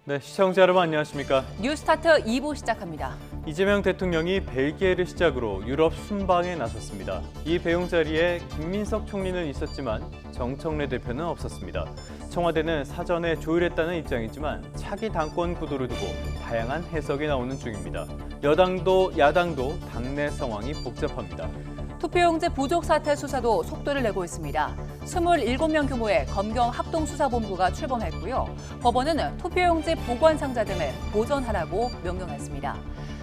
네, 시청자 여러분 안녕하십니까? 뉴스타트 2부 시작합니다. 이재명 대통령이 벨기에를 시작으로 유럽 순방에 나섰습니다. 이 배웅 자리에 김민석 총리는 있었지만 정청래 대표는 없었습니다. 청와대는 사전에 조율했다는 입장이지만 차기 당권 구도를 두고 다양한 해석이 나오는 중입니다. 여당도 야당도 당내 상황이 복잡합니다. 투표용지 부족 사태 수사도 속도를 내고 있습니다. 27명 규모의 검경 합동수사본부가 출범했고요. 법원은 투표용지 보관 상자 등을 보존하라고 명령했습니다.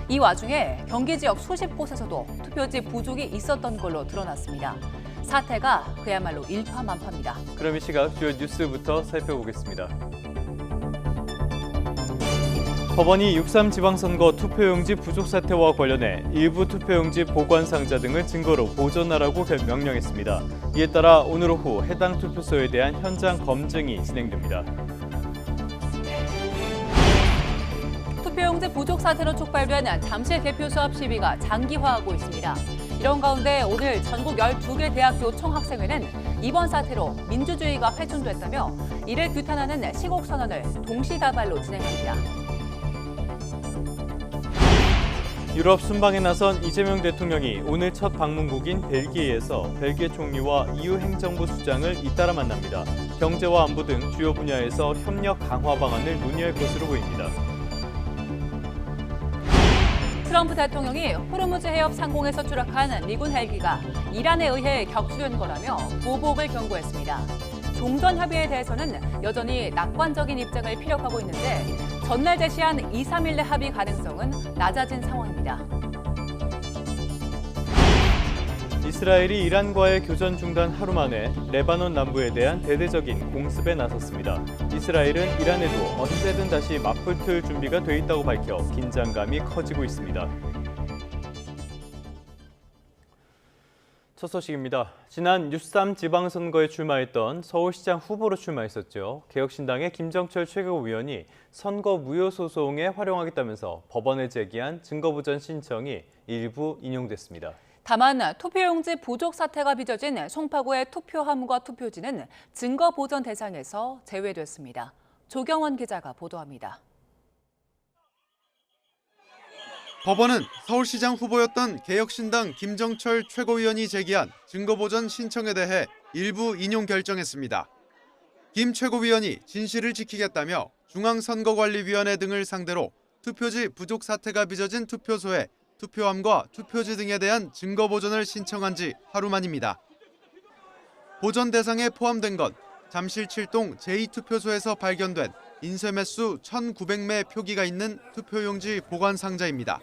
이 와중에 경기 지역 수십 곳에서도 투표지 부족이 있었던 걸로 드러났습니다. 사태가 그야말로 일파만파입니다. 그럼 이 시각 주요 뉴스부터 살펴보겠습니다. 법원이 6.3 지방선거 투표용지 부족 사태와 관련해 일부 투표용지 보관 상자 등을 증거로 보존하라고 명령했습니다. 이에 따라 오늘 오후 해당 투표소에 대한 현장 검증이 진행됩니다. 투표용지 부족 사태로 촉발된 잠실 개표소 앞 시위가 장기화하고 있습니다. 이런 가운데 오늘 전국 12개 대학교 총학생회는 이번 사태로 민주주의가 훼손됐다며 이를 규탄하는 시국선언을 동시다발로 진행합니다. 유럽 순방에 나선 이재명 대통령이 오늘 첫 방문국인 벨기에에서 벨기에 총리와 EU 행정부 수장을 잇따라 만납니다. 경제와 안보 등 주요 분야에서 협력 강화 방안을 논의할 것으로 보입니다. 트럼프 대통령이 호르무즈 해협 상공에서 추락한 미군 헬기가 이란에 의해 격추된 거라며 보복을 경고했습니다. 종전 협의에 대해서는 여전히 낙관적인 입장을 피력하고 있는데 전날 제시한 2-3일 내 합의 가능성은 낮아진 상황입니다. 이스라엘이 이란과의 교전 중단 하루 만에 레바논 남부에 대한 대대적인 공습에 나섰습니다. 이스라엘은 이란에도 언제든 다시 맞붙을 준비가 돼 있다고 밝혀 긴장감이 커지고 있습니다. 첫 소식입니다. 지난 6.3 지방선거에 출마했던 서울시장 후보로 출마했었죠. 개혁신당의 김정철 최고위원이 선거 무효 소송에 활용하겠다면서 법원에 제기한 증거보전 신청이 일부 인용됐습니다. 다만 투표용지 부족 사태가 빚어진 송파구의 투표함과 투표지는 증거보전 대상에서 제외됐습니다. 조경원 기자가 보도합니다. 법원은 서울시장 후보였던 개혁신당 김정철 최고위원이 제기한 증거보전 신청에 대해 일부 인용 결정했습니다. 김 최고위원이 진실을 지키겠다며 중앙선거관리위원회 등을 상대로 투표지 부족 사태가 빚어진 투표소에 투표함과 투표지 등에 대한 증거보전을 신청한 지 하루 만입니다. 보전 대상에 포함된 건 잠실 7동 제2투표소에서 발견된 인쇄매수 1,900매 표기가 있는 투표용지 보관 상자입니다.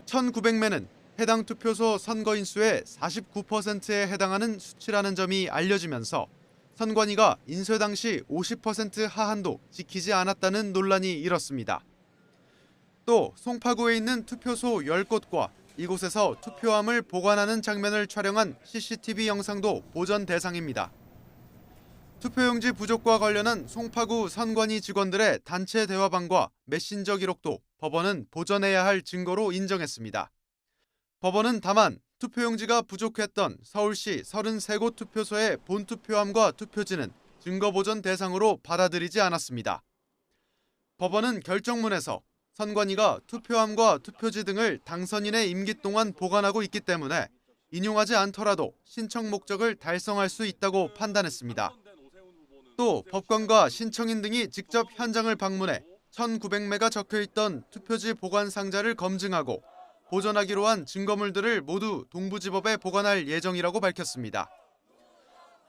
1,900매는 해당 투표소 선거인수의 49%에 해당하는 수치라는 점이 알려지면서 선관위가 인쇄 당시 50% 하한도 지키지 않았다는 논란이 일었습니다. 또 송파구에 있는 투표소 10곳과 이곳에서 투표함을 보관하는 장면을 촬영한 CCTV 영상도 보전 대상입니다. 투표용지 부족과 관련한 송파구 선관위 직원들의 단체 대화방과 메신저 기록도 법원은 보전해야 할 증거로 인정했습니다. 법원은 다만 투표용지가 부족했던 서울시 33곳 투표소의 본투표함과 투표지는 증거보전 대상으로 받아들이지 않았습니다. 법원은 결정문에서 선관위가 투표함과 투표지 등을 당선인의 임기 동안 보관하고 있기 때문에 인용하지 않더라도 신청 목적을 달성할 수 있다고 판단했습니다. 또 법관과 신청인 등이 직접 현장을 방문해 1,900매가 적혀있던 투표지 보관 상자를 검증하고 보존하기로 한 증거물들을 모두 동부지법에 보관할 예정이라고 밝혔습니다.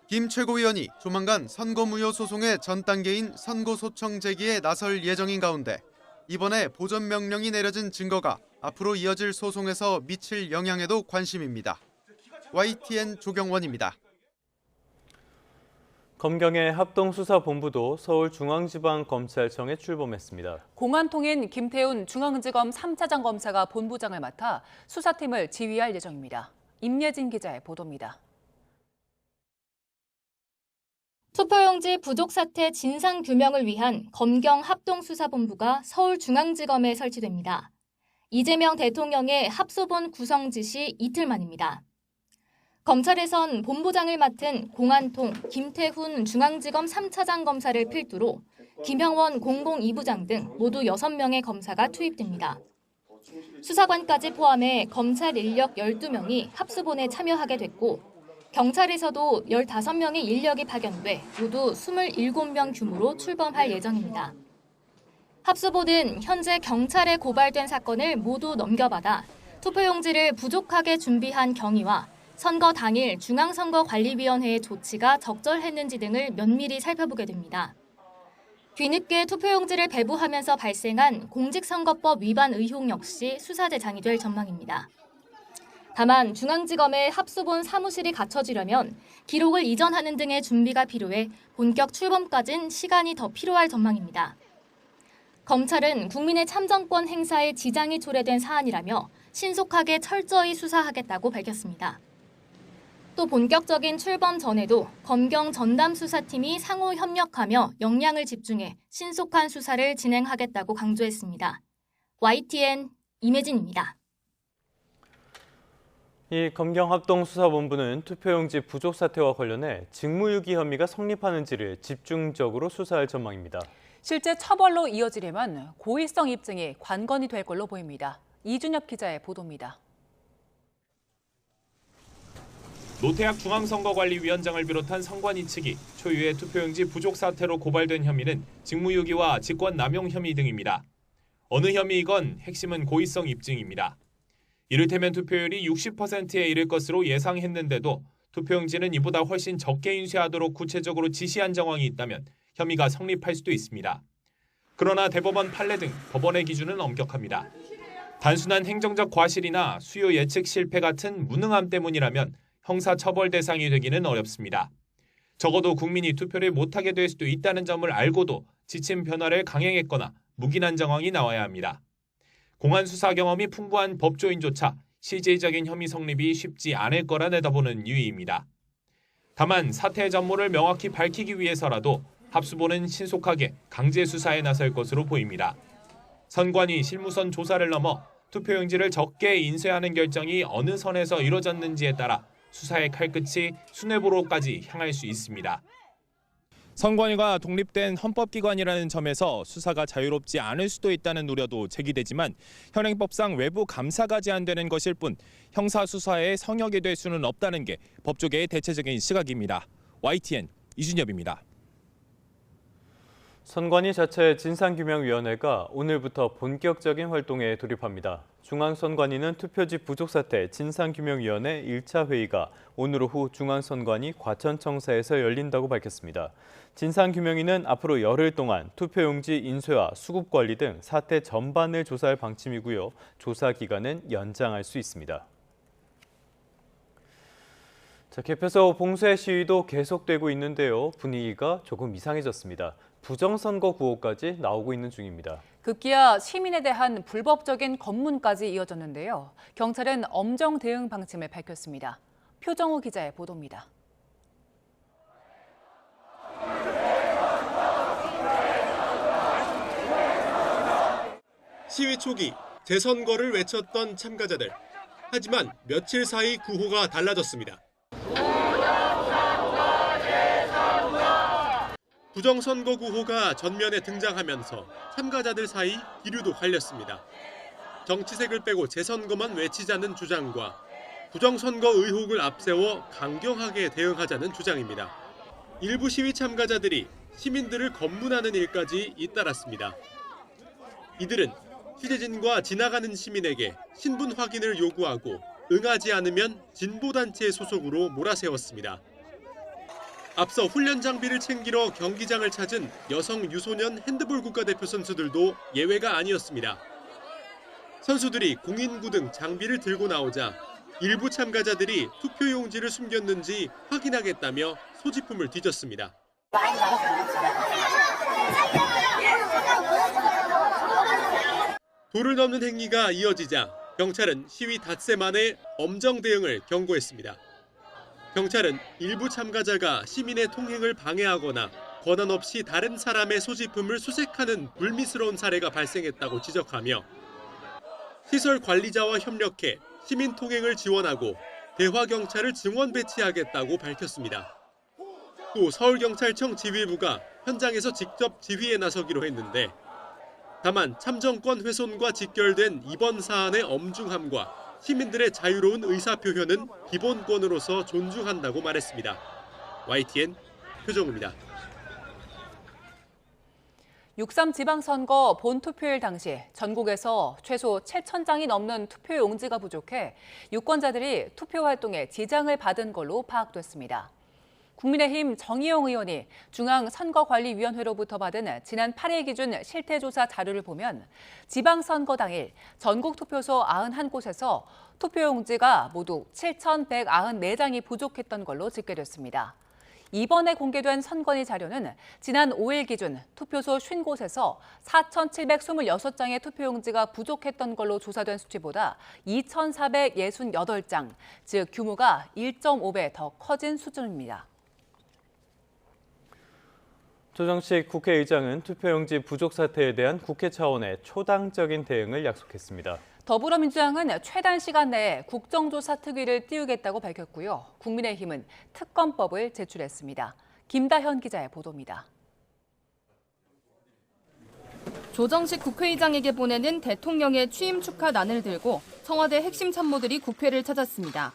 김 최고위원이 조만간 선거무효 소송의 전 단계인 선고소청 제기에 나설 예정인 가운데 이번에 보전 명령이 내려진 증거가 앞으로 이어질 소송에서 미칠 영향에도 관심입니다. YTN 조경원입니다. 검경의 합동수사본부도 서울중앙지방검찰청에 출범했습니다. 공안통인 김태훈 중앙지검 3차장 검사가 본부장을 맡아 수사팀을 지휘할 예정입니다. 임예진 기자의 보도입니다. 투표용지 부족 사태 진상규명을 위한 검경 합동수사본부가 서울중앙지검에 설치됩니다. 이재명 대통령의 합수본 구성 지시 이틀 만입니다. 검찰에선 본부장을 맡은 공안통 김태훈 중앙지검 3차장 검사를 필두로 김형원 공공이부장 등 모두 6명의 검사가 투입됩니다. 수사관까지 포함해 검찰 인력 12명이 합수본에 참여하게 됐고 경찰에서도 15명의 인력이 파견돼 모두 27명 규모로 출범할 예정입니다. 합수본은 현재 경찰에 고발된 사건을 모두 넘겨받아 투표용지를 부족하게 준비한 경위와 선거 당일 중앙선거관리위원회의 조치가 적절했는지 등을 면밀히 살펴보게 됩니다. 뒤늦게 투표용지를 배부하면서 발생한 공직선거법 위반 의혹 역시 수사 대상이 될 전망입니다. 다만 중앙지검의 합수본 사무실이 갖춰지려면 기록을 이전하는 등의 준비가 필요해 본격 출범까진 시간이 더 필요할 전망입니다. 검찰은 국민의 참정권 행사에 지장이 초래된 사안이라며 신속하게 철저히 수사하겠다고 밝혔습니다. 또 본격적인 출범 전에도 검경 전담수사팀이 상호 협력하며 역량을 집중해 신속한 수사를 진행하겠다고 강조했습니다. YTN 임혜진입니다. 이 검경합동수사본부는 투표용지 부족 사태와 관련해 직무유기 혐의가 성립하는지를 집중적으로 수사할 전망입니다. 실제 처벌로 이어지려면 고의성 입증이 관건이 될 걸로 보입니다. 이준엽 기자의 보도입니다. 노태학 중앙선거관리위원장을 비롯한 선관위 측이 초유의 투표용지 부족 사태로 고발된 혐의는 직무유기와 직권남용 혐의 등입니다. 어느 혐의이건 핵심은 고의성 입증입니다. 이를테면 투표율이 60%에 이를 것으로 예상했는데도 투표용지는 이보다 훨씬 적게 인쇄하도록 구체적으로 지시한 정황이 있다면 혐의가 성립할 수도 있습니다. 그러나 대법원 판례 등 법원의 기준은 엄격합니다. 단순한 행정적 과실이나 수요 예측 실패 같은 무능함 때문이라면 형사처벌 대상이 되기는 어렵습니다. 적어도 국민이 투표를 못하게 될 수도 있다는 점을 알고도 지침 변화를 강행했거나 묵인한 정황이 나와야 합니다. 공안 수사 경험이 풍부한 법조인조차 실질적인 혐의 성립이 쉽지 않을 거라 내다보는 유의입니다. 다만 사태의 전모를 명확히 밝히기 위해서라도 합수본은 신속하게 강제 수사에 나설 것으로 보입니다. 선관위 실무선 조사를 넘어 투표용지를 적게 인쇄하는 결정이 어느 선에서 이뤄졌는지에 따라 수사의 칼끝이 수뇌부로까지 향할 수 있습니다. 선관위가 독립된 헌법기관이라는 점에서 수사가 자유롭지 않을 수도 있다는 우려도 제기되지만 현행법상 외부 감사가 제한되는 것일 뿐 형사수사의 성역이 될 수는 없다는 게 법조계의 대체적인 시각입니다. YTN 이준엽입니다. 선관위 자체 진상규명위원회가 오늘부터 본격적인 활동에 돌입합니다. 중앙선관위는 투표지 부족 사태 진상규명위원회 1차 회의가 오늘 오후 중앙선관위 과천청사에서 열린다고 밝혔습니다. 진상규명위는 앞으로 열흘 동안 투표용지 인쇄와 수급 관리 등 사태 전반을 조사할 방침이고요. 조사 기간은 연장할 수 있습니다. 개표소 봉쇄 시위도 계속되고 있는데요. 분위기가 조금 이상해졌습니다. 부정선거 구호까지 나오고 있는 중입니다. 급기야 시민에 대한 불법적인 검문까지 이어졌는데요. 경찰은 엄정 대응 방침을 밝혔습니다. 표정호 기자의 보도입니다. 시위 초기 재선거를 외쳤던 참가자들. 하지만 며칠 사이 구호가 달라졌습니다. 부정선거 구호가 전면에 등장하면서 참가자들 사이 기류도 갈렸습니다. 정치색을 빼고 재선거만 외치자는 주장과 부정선거 의혹을 앞세워 강경하게 대응하자는 주장입니다. 일부 시위 참가자들이 시민들을 검문하는 일까지 잇따랐습니다. 이들은 취재진과 지나가는 시민에게 신분 확인을 요구하고 응하지 않으면 진보단체 소속으로 몰아세웠습니다. 앞서 훈련 장비를 챙기러 경기장을 찾은 여성 유소년 핸드볼 국가대표 선수들도 예외가 아니었습니다. 선수들이 공인구 등 장비를 들고 나오자 일부 참가자들이 투표용지를 숨겼는지 확인하겠다며 소지품을 뒤졌습니다. 도를 넘는 행위가 이어지자 경찰은 시위 닷새 만에 엄정 대응을 경고했습니다. 경찰은 일부 참가자가 시민의 통행을 방해하거나 권한 없이 다른 사람의 소지품을 수색하는 불미스러운 사례가 발생했다고 지적하며 시설 관리자와 협력해 시민 통행을 지원하고 대화경찰을 증원 배치하겠다고 밝혔습니다. 또 서울경찰청 지휘부가 현장에서 직접 지휘에 나서기로 했는데 다만 참정권 훼손과 직결된 이번 사안의 엄중함과 시민들의 자유로운 의사표현은 기본권으로서 존중한다고 말했습니다. YTN 표정우입니다. 6.3 지방선거 본투표일 당시 전국에서 최소 7,000장이 넘는 투표용지가 부족해 유권자들이 투표 활동에 지장을 받은 걸로 파악됐습니다. 국민의힘 정의용 의원이 중앙선거관리위원회로부터 받은 지난 8일 기준 실태조사 자료를 보면 지방선거 당일 전국 투표소 91곳에서 투표용지가 모두 7,194장이 부족했던 걸로 집계됐습니다. 이번에 공개된 선관위 자료는 지난 5일 기준 투표소 50곳에서 4,726장의 투표용지가 부족했던 걸로 조사된 수치보다 2,468장, 즉 규모가 1.5배 더 커진 수준입니다. 조정식 국회의장은 투표용지 부족 사태에 대한 국회 차원의 초당적인 대응을 약속했습니다. 더불어민주당은 최단 시간 내에 국정조사 특위를 띄우겠다고 밝혔고요. 국민의힘은 특검법을 제출했습니다. 김다현 기자의 보도입니다. 조정식 국회의장에게 보내는 대통령의 취임 축하난을 들고 청와대 핵심 참모들이 국회를 찾았습니다.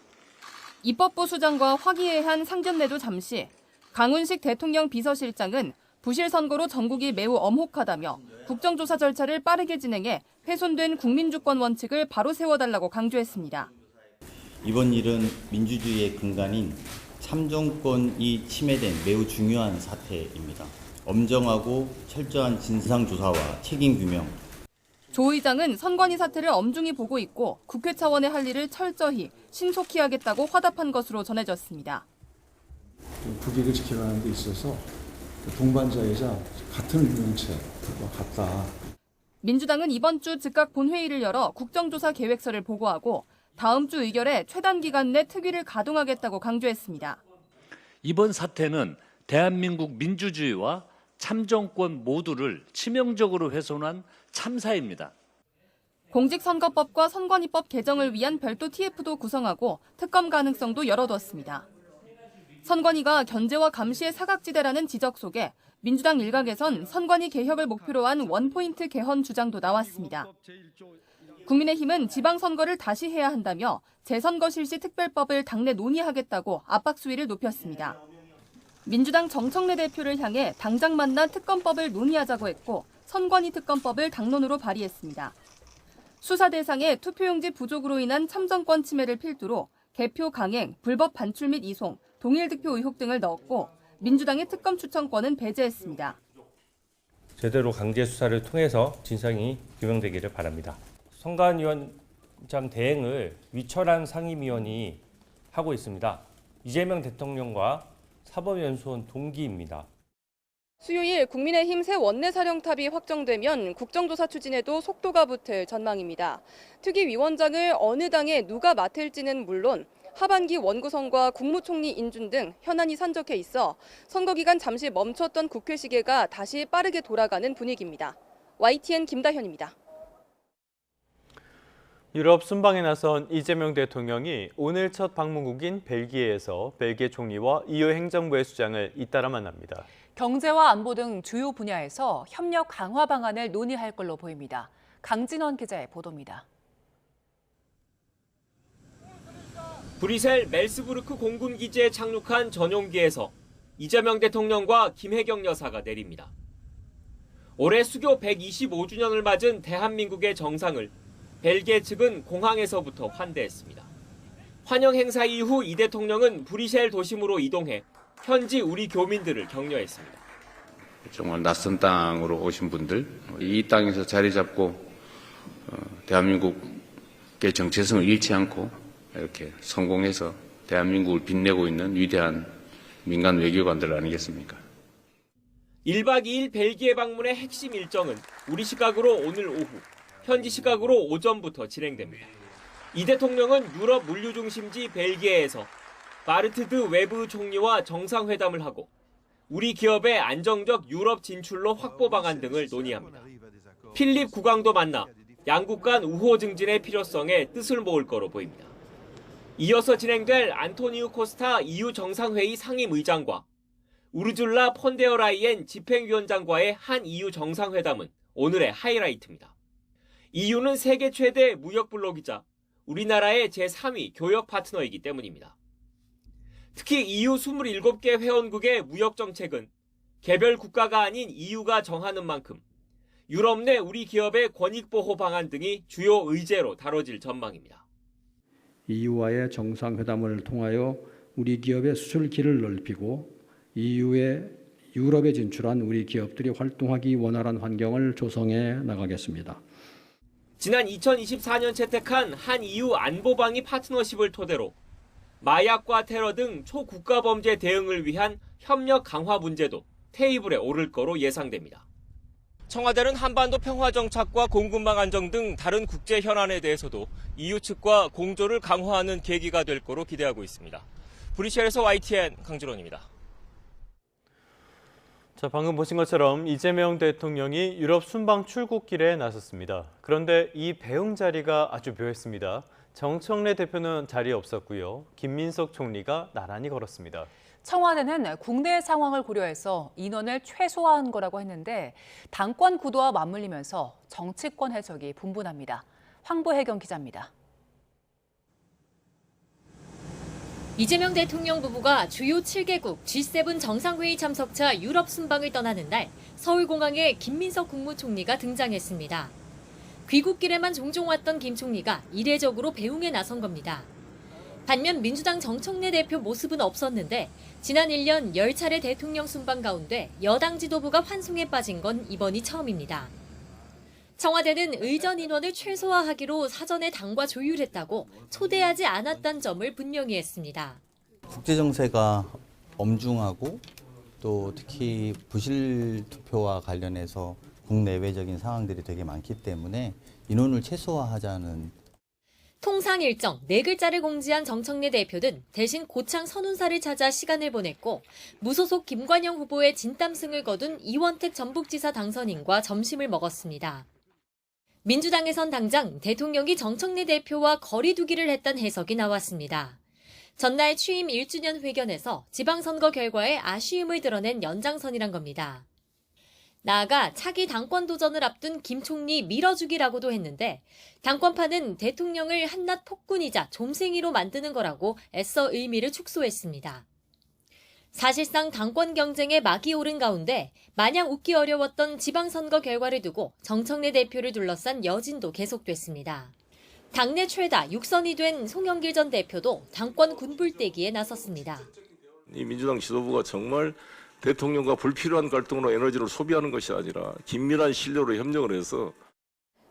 입법부 수장과 화기애애한 상견례도 잠시, 강훈식 대통령 비서실장은 부실 선거로 전국이 매우 엄혹하다며 국정조사 절차를 빠르게 진행해 훼손된 국민주권 원칙을 바로 세워달라고 강조했습니다. 이번 일은 민주주의의 근간인 참정권이 침해된 매우 중요한 사태입니다. 엄정하고 철저한 진상조사와 책임 규명. 조 의장은 선관위 사태를 엄중히 보고 있고 국회 차원의 할 일을 철저히 신속히 하겠다고 화답한 것으로 전해졌습니다. 국익을 지켜가는 데 있어서 동반자이자 같은 운명체와 같다. 민주당은 이번 주 즉각 본회의를 열어 국정조사 계획서를 보고하고 다음 주 의결에 최단 기간 내 특위를 가동하겠다고 강조했습니다. 이번 사태는 대한민국 민주주의와 참정권 모두를 치명적으로 훼손한 참사입니다. 공직선거법과 선관위법 개정을 위한 별도 TF도 구성하고 특검 가능성도 열어뒀습니다. 선관위가 견제와 감시의 사각지대라는 지적 속에 민주당 일각에선 선관위 개혁을 목표로 한 원포인트 개헌 주장도 나왔습니다. 국민의힘은 지방선거를 다시 해야 한다며 재선거 실시 특별법을 당내 논의하겠다고 압박 수위를 높였습니다. 민주당 정청래 대표를 향해 당장 만나 특검법을 논의하자고 했고 선관위 특검법을 당론으로 발의했습니다. 수사 대상에 투표용지 부족으로 인한 참정권 침해를 필두로 개표 강행, 불법 반출 및 이송, 동일 득표 의혹 등을 넣었고 민주당의 특검 추천권은 배제했습니다. 제대로 강제 수사를 통해서 진상이 규명되기를 바랍니다. 선관위원장 대행을 위철한 상임위원이 하고 있습니다. 이재명 대통령과 사법연수원 동기입니다. 수요일 국민의힘 새 원내사령탑이 확정되면 국정조사 추진에도 속도가 붙을 전망입니다. 특위위원장을 어느 당에 누가 맡을지는 물론 하반기 원구성과 국무총리 인준 등 현안이 산적해 있어 선거 기간 잠시 멈췄던 국회 시계가 다시 빠르게 돌아가는 분위기입니다. YTN 김다현입니다. 유럽 순방에 나선 이재명 대통령이 오늘 첫 방문국인 벨기에에서 벨기에 총리와 EU 행정부의 수장을 잇따라 만납니다. 경제와 안보 등 주요 분야에서 협력 강화 방안을 논의할 걸로 보입니다. 강진원 기자의 보도입니다. 브뤼셀 멜스부르크 공군기지에 착륙한 전용기에서 이재명 대통령과 김혜경 여사가 내립니다. 올해 수교 125주년을 맞은 대한민국의 정상을 벨기에 측은 공항에서부터 환대했습니다. 환영 행사 이후 이 대통령은 브뤼셀 도심으로 이동해 현지 우리 교민들을 격려했습니다. 정말 낯선 땅으로 오신 분들, 이 땅에서 자리 잡고 대한민국의 정체성을 잃지 않고 이렇게 성공해서 대한민국을 빛내고 있는 위대한 민간 외교관들 아니겠습니까? 1박 2일 벨기에 방문의 핵심 일정은 우리 시각으로 오늘 오후, 현지 시각으로 오전부터 진행됩니다. 이 대통령은 유럽 물류 중심지 벨기에에서 바르트드 웨브 총리와 정상회담을 하고 우리 기업의 안정적 유럽 진출로 확보 방안 등을 논의합니다. 필립 국왕도 만나 양국 간 우호 증진의 필요성에 뜻을 모을 거로 보입니다. 이어서 진행될 안토니우 코스타 EU 정상회의 상임의장과 우르줄라 폰데어라이엔 집행위원장과의 한 EU 정상회담은 오늘의 하이라이트입니다. EU는 세계 최대 무역 블록이자 우리나라의 제3위 교역 파트너이기 때문입니다. 특히 EU 27개 회원국의 무역 정책은 개별 국가가 아닌 EU가 정하는 만큼 유럽 내 우리 기업의 권익보호 방안 등이 주요 의제로 다뤄질 전망입니다. EU와의 정상회담을 통하여 우리 기업의 수출길을 넓히고 EU의 유럽에 진출한 우리 기업들이 활동하기 원활한 환경을 조성해 나가겠습니다. 지난 2024년 채택한 한 EU 안보방위 파트너십을 토대로 마약과 테러 등 초국가 범죄 대응을 위한 협력 강화 문제도 테이블에 오를 거로 예상됩니다. 청와대는 한반도 평화 정착과 공급망 안정 등 다른 국제 현안에 대해서도 EU 측과 공조를 강화하는 계기가 될 거로 기대하고 있습니다. 브뤼셀에서 YTN 강준원입니다. 자, 방금 보신 것처럼 이재명 대통령이 유럽 순방 출국길에 나섰습니다. 그런데 이 배웅 자리가 아주 묘했습니다. 정청래 대표는 자리에 없었고요. 김민석 총리가 나란히 걸었습니다. 청와대는 국내 상황을 고려해서 인원을 최소화한 거라고 했는데 당권 구도와 맞물리면서 정치권 해석이 분분합니다. 황보혜경 기자입니다. 이재명 대통령 부부가 주요 7개국 G7 정상회의 참석차 유럽 순방을 떠나는 날 서울공항에 김민석 국무총리가 등장했습니다. 귀국길에만 종종 왔던 김 총리가 이례적으로 배웅에 나선 겁니다. 반면 민주당 정청래 대표 모습은 없었는데 지난 1년 10차례 대통령 순방 가운데 여당 지도부가 환송에 빠진 건 이번이 처음입니다. 청와대는 의전 인원을 최소화하기로 사전에 당과 조율했다고 초대하지 않았다는 점을 분명히 했습니다. 국제 정세가 엄중하고 또 특히 부실 투표와 관련해서 국내외적인 상황들이 되게 많기 때문에 인원을 최소화하자는 통상 일정 4글자를 공지한 정청래 대표는 대신 고창 선운사를 찾아 시간을 보냈고 무소속 김관영 후보의 진땀승을 거둔 이원택 전북지사 당선인과 점심을 먹었습니다. 민주당에선 당장 대통령이 정청래 대표와 거리 두기를 했다는 해석이 나왔습니다. 전날 취임 1주년 회견에서 지방선거 결과에 아쉬움을 드러낸 연장선이란 겁니다. 나아가 차기 당권 도전을 앞둔 김 총리 밀어주기라고도 했는데 당권파는 대통령을 한낱 폭군이자 좀생이로 만드는 거라고 애써 의미를 축소했습니다. 사실상 당권 경쟁에 막이 오른 가운데 마냥 웃기 어려웠던 지방선거 결과를 두고 정청래 대표를 둘러싼 여진도 계속됐습니다. 당내 최다 6선이 된 송영길 전 대표도 당권 군불대기에 나섰습니다. 이 민주당 지도부가 정말 대통령과 불필요한 갈등으로 에너지를 소비하는 것이 아니라 긴밀한 신뢰로 협력을 해서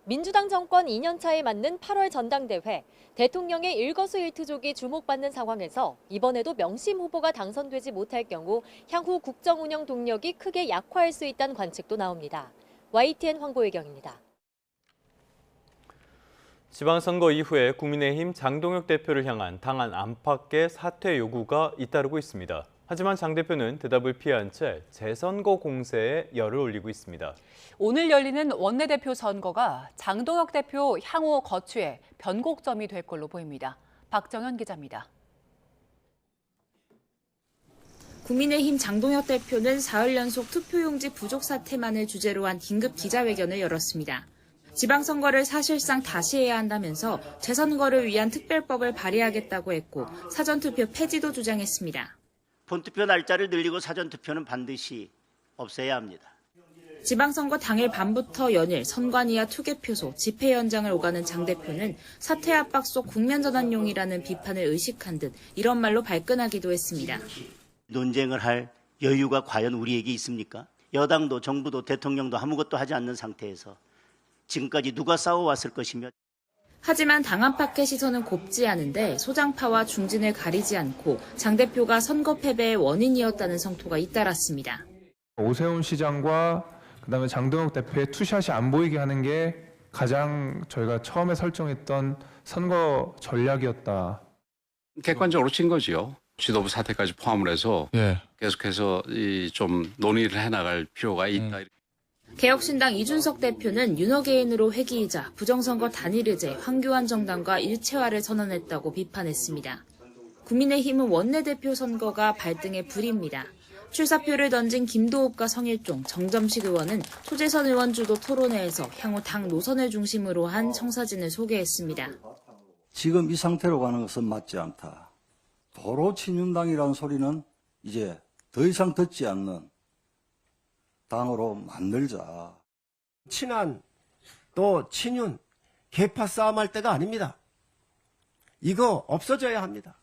민주당 정권 2년차에 맞는 8월 전당대회, 대통령의 일거수일투족이 주목받는 상황에서 이번에도 명심 후보가 당선되지 못할 경우 향후 국정 운영 동력이 크게 약화할 수 있다는 관측도 나옵니다. YTN 황보혜경입니다. 지방선거 이후에 국민의힘 장동혁 대표를 향한 당안 안팎의 사퇴 요구가 잇따르고 있습니다. 하지만 장 대표는 대답을 피한 채 재선거 공세에 열을 올리고 있습니다. 오늘 열리는 원내대표 선거가 장동혁 대표 향후 거취에 변곡점이 될 걸로 보입니다. 박정현 기자입니다. 국민의힘 장동혁 대표는 사흘 연속 투표용지 부족 사태만을 주제로 한 긴급 기자회견을 열었습니다. 지방선거를 사실상 다시 해야 한다면서 재선거를 위한 특별법을 발의하겠다고 했고 사전투표 폐지도 주장했습니다. 본투표 날짜를 늘리고 사전투표는 반드시 없애야 합니다. 지방선거 당일 밤부터 연일 선관위와 투개표소, 집회 현장을 오가는 장 대표는 사퇴 압박 속 국면전환용이라는 비판을 의식한 듯 이런 말로 발끈하기도 했습니다. 논쟁을 할 여유가 과연 우리에게 있습니까? 여당도 정부도 대통령도 아무것도 하지 않는 상태에서 지금까지 누가 싸워왔을 것이며 하지만 당 안팎의 시선은 곱지 않은데 소장파와 중진을 가리지 않고 장 대표가 선거 패배의 원인이었다는 성토가 잇따랐습니다. 오세훈 시장과 그다음에 장동혁 대표의 투샷이 안 보이게 하는 게 가장 저희가 처음에 설정했던 선거 전략이었다. 객관적으로 친 거지요. 지도부 사퇴까지 포함을 해서 계속해서 좀 논의를 해나갈 필요가 있다. 개혁신당 이준석 대표는 윤허개인으로 회귀이자 부정선거 단일의제, 황교안 정당과 일체화를 선언했다고 비판했습니다. 국민의힘은 원내대표 선거가 발등에 불입니다. 출사표를 던진 김도읍과 성일종, 정점식 의원은 소재선 의원 주도 토론회에서 향후 당 노선을 중심으로 한 청사진을 소개했습니다. 지금 이 상태로 가는 것은 맞지 않다. 도로 친윤당이라는 소리는 이제 더 이상 듣지 않는 당으로 만들자. 친한 또 친윤 계파 싸움할 때가 아닙니다. 이거 없어져야 합니다.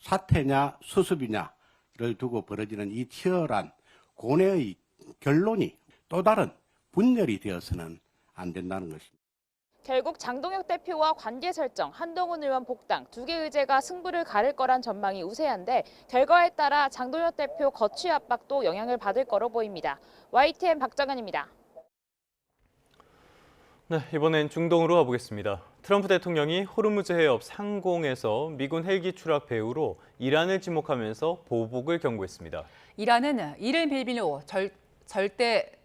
사퇴냐 수습이냐를 두고 벌어지는 이 치열한 고뇌의 결론이 또 다른 분열이 되어서는 안 된다는 것입니다. 결국 장동혁 대표와 관계 설정, 한동훈 의원 복당 두 개 의제가 승부를 가릴 거란 전망이 우세한데 결과에 따라 장동혁 대표 거취 압박도 영향을 받을 거로 보입니다. YTN 박정은입니다. 네, 이번엔 중동으로 가보겠습니다. 트럼프 대통령이 호르무즈 해협 상공에서 미군 헬기 추락 배후로 이란을 지목하면서 보복을 경고했습니다. 이란은 이를 빌미로 적대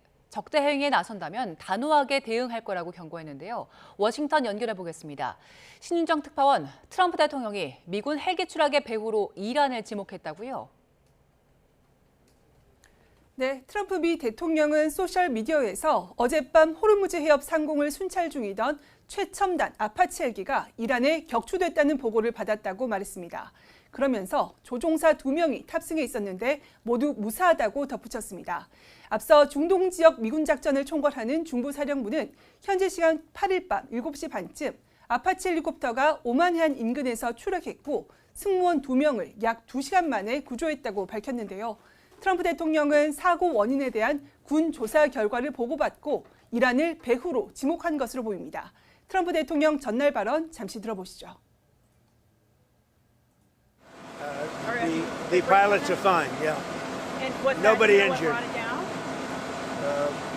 행위에 나선다면 단호하게 대응할 거라고 경고했는데요. 워싱턴 연결해 보겠습니다. 신윤정 특파원, 트럼프 대통령이 미군 헬기 추락의 배후로 이란을 지목했다고요? 네, 트럼프 미 대통령은 소셜미디어에서 어젯밤 호르무즈 해협 상공을 순찰 중이던 최첨단 아파치 헬기가 이란에 격추됐다는 보고를 받았다고 말했습니다. 그러면서 조종사 2명이 탑승해 있었는데 모두 무사하다고 덧붙였습니다. 앞서 중동 지역 미군 작전을 총괄하는 중부사령부는 현지 시간 8일 밤 7시 반쯤 아파치 헬리콥터가 오만해안 인근에서 추락했고 승무원 2명을 약 2시간 만에 구조했다고 밝혔는데요. 트럼프 대통령은 사고 원인에 대한 군 조사 결과를 보고받고 이란을 배후로 지목한 것으로 보입니다. 트럼프 대통령 전날 발언 잠시 들어보시죠. The pilots are fine, yeah. Nobody injured.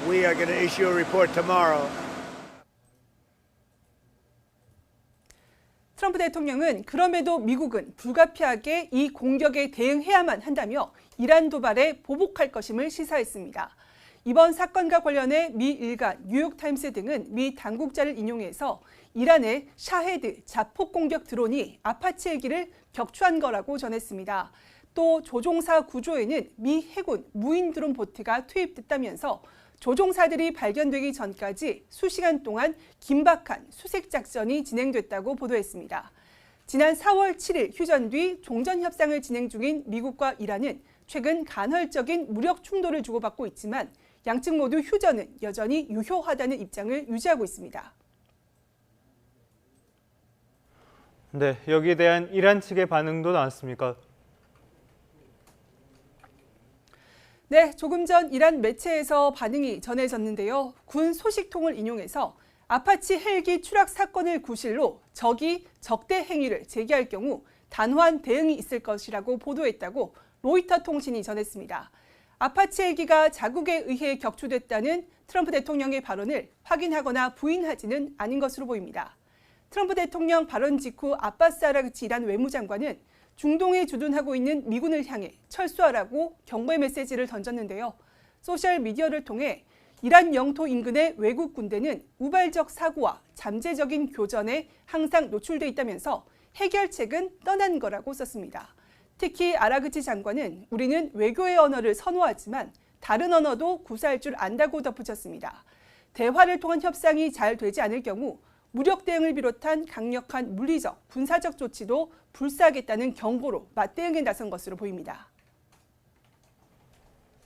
We are going to issue a report tomorrow. 트럼프 대통령은 그럼에도 미국은 불가피하게 이 공격에 대응해야만 한다며 이란 도발에 보복할 것임을 시사했습니다. 이번 사건과 관련해 미 일간 뉴욕타임스 등은 미 당국자를 인용해서 이란의 샤헤드 자폭 공격 드론이 아파치 헬기를 격추한 거라고 전했습니다. 또 조종사 구조에는 미 해군 무인 드론 보트가 투입됐다면서 조종사들이 발견되기 전까지 수시간 동안 긴박한 수색 작전이 진행됐다고 보도했습니다. 지난 4월 7일 휴전 뒤 종전 협상을 진행 중인 미국과 이란은 최근 간헐적인 무력 충돌을 주고받고 있지만 양측 모두 휴전은 여전히 유효하다는 입장을 유지하고 있습니다. 네, 여기에 대한 이란 측의 반응도 나왔습니까? 네, 조금 전 이란 매체에서 반응이 전해졌는데요. 군 소식통을 인용해서 아파치 헬기 추락 사건을 구실로 적이 적대 행위를 제기할 경우 단호한 대응이 있을 것이라고 보도했다고 로이터 통신이 전했습니다. 아파치 헬기가 자국에 의해 격추됐다는 트럼프 대통령의 발언을 확인하거나 부인하지는 않은 것으로 보입니다. 트럼프 대통령 발언 직후 아바스 아라그치 이란 외무장관은 중동에 주둔하고 있는 미군을 향해 철수하라고 경고의 메시지를 던졌는데요. 소셜미디어를 통해 이란 영토 인근의 외국 군대는 우발적 사고와 잠재적인 교전에 항상 노출돼 있다면서 해결책은 떠난 거라고 썼습니다. 특히 아라그치 장관은 우리는 외교의 언어를 선호하지만 다른 언어도 구사할 줄 안다고 덧붙였습니다. 대화를 통한 협상이 잘 되지 않을 경우 무력 대응을 비롯한 강력한 물리적, 군사적 조치도 불사하겠다는 경고로 맞대응에 나선 것으로 보입니다.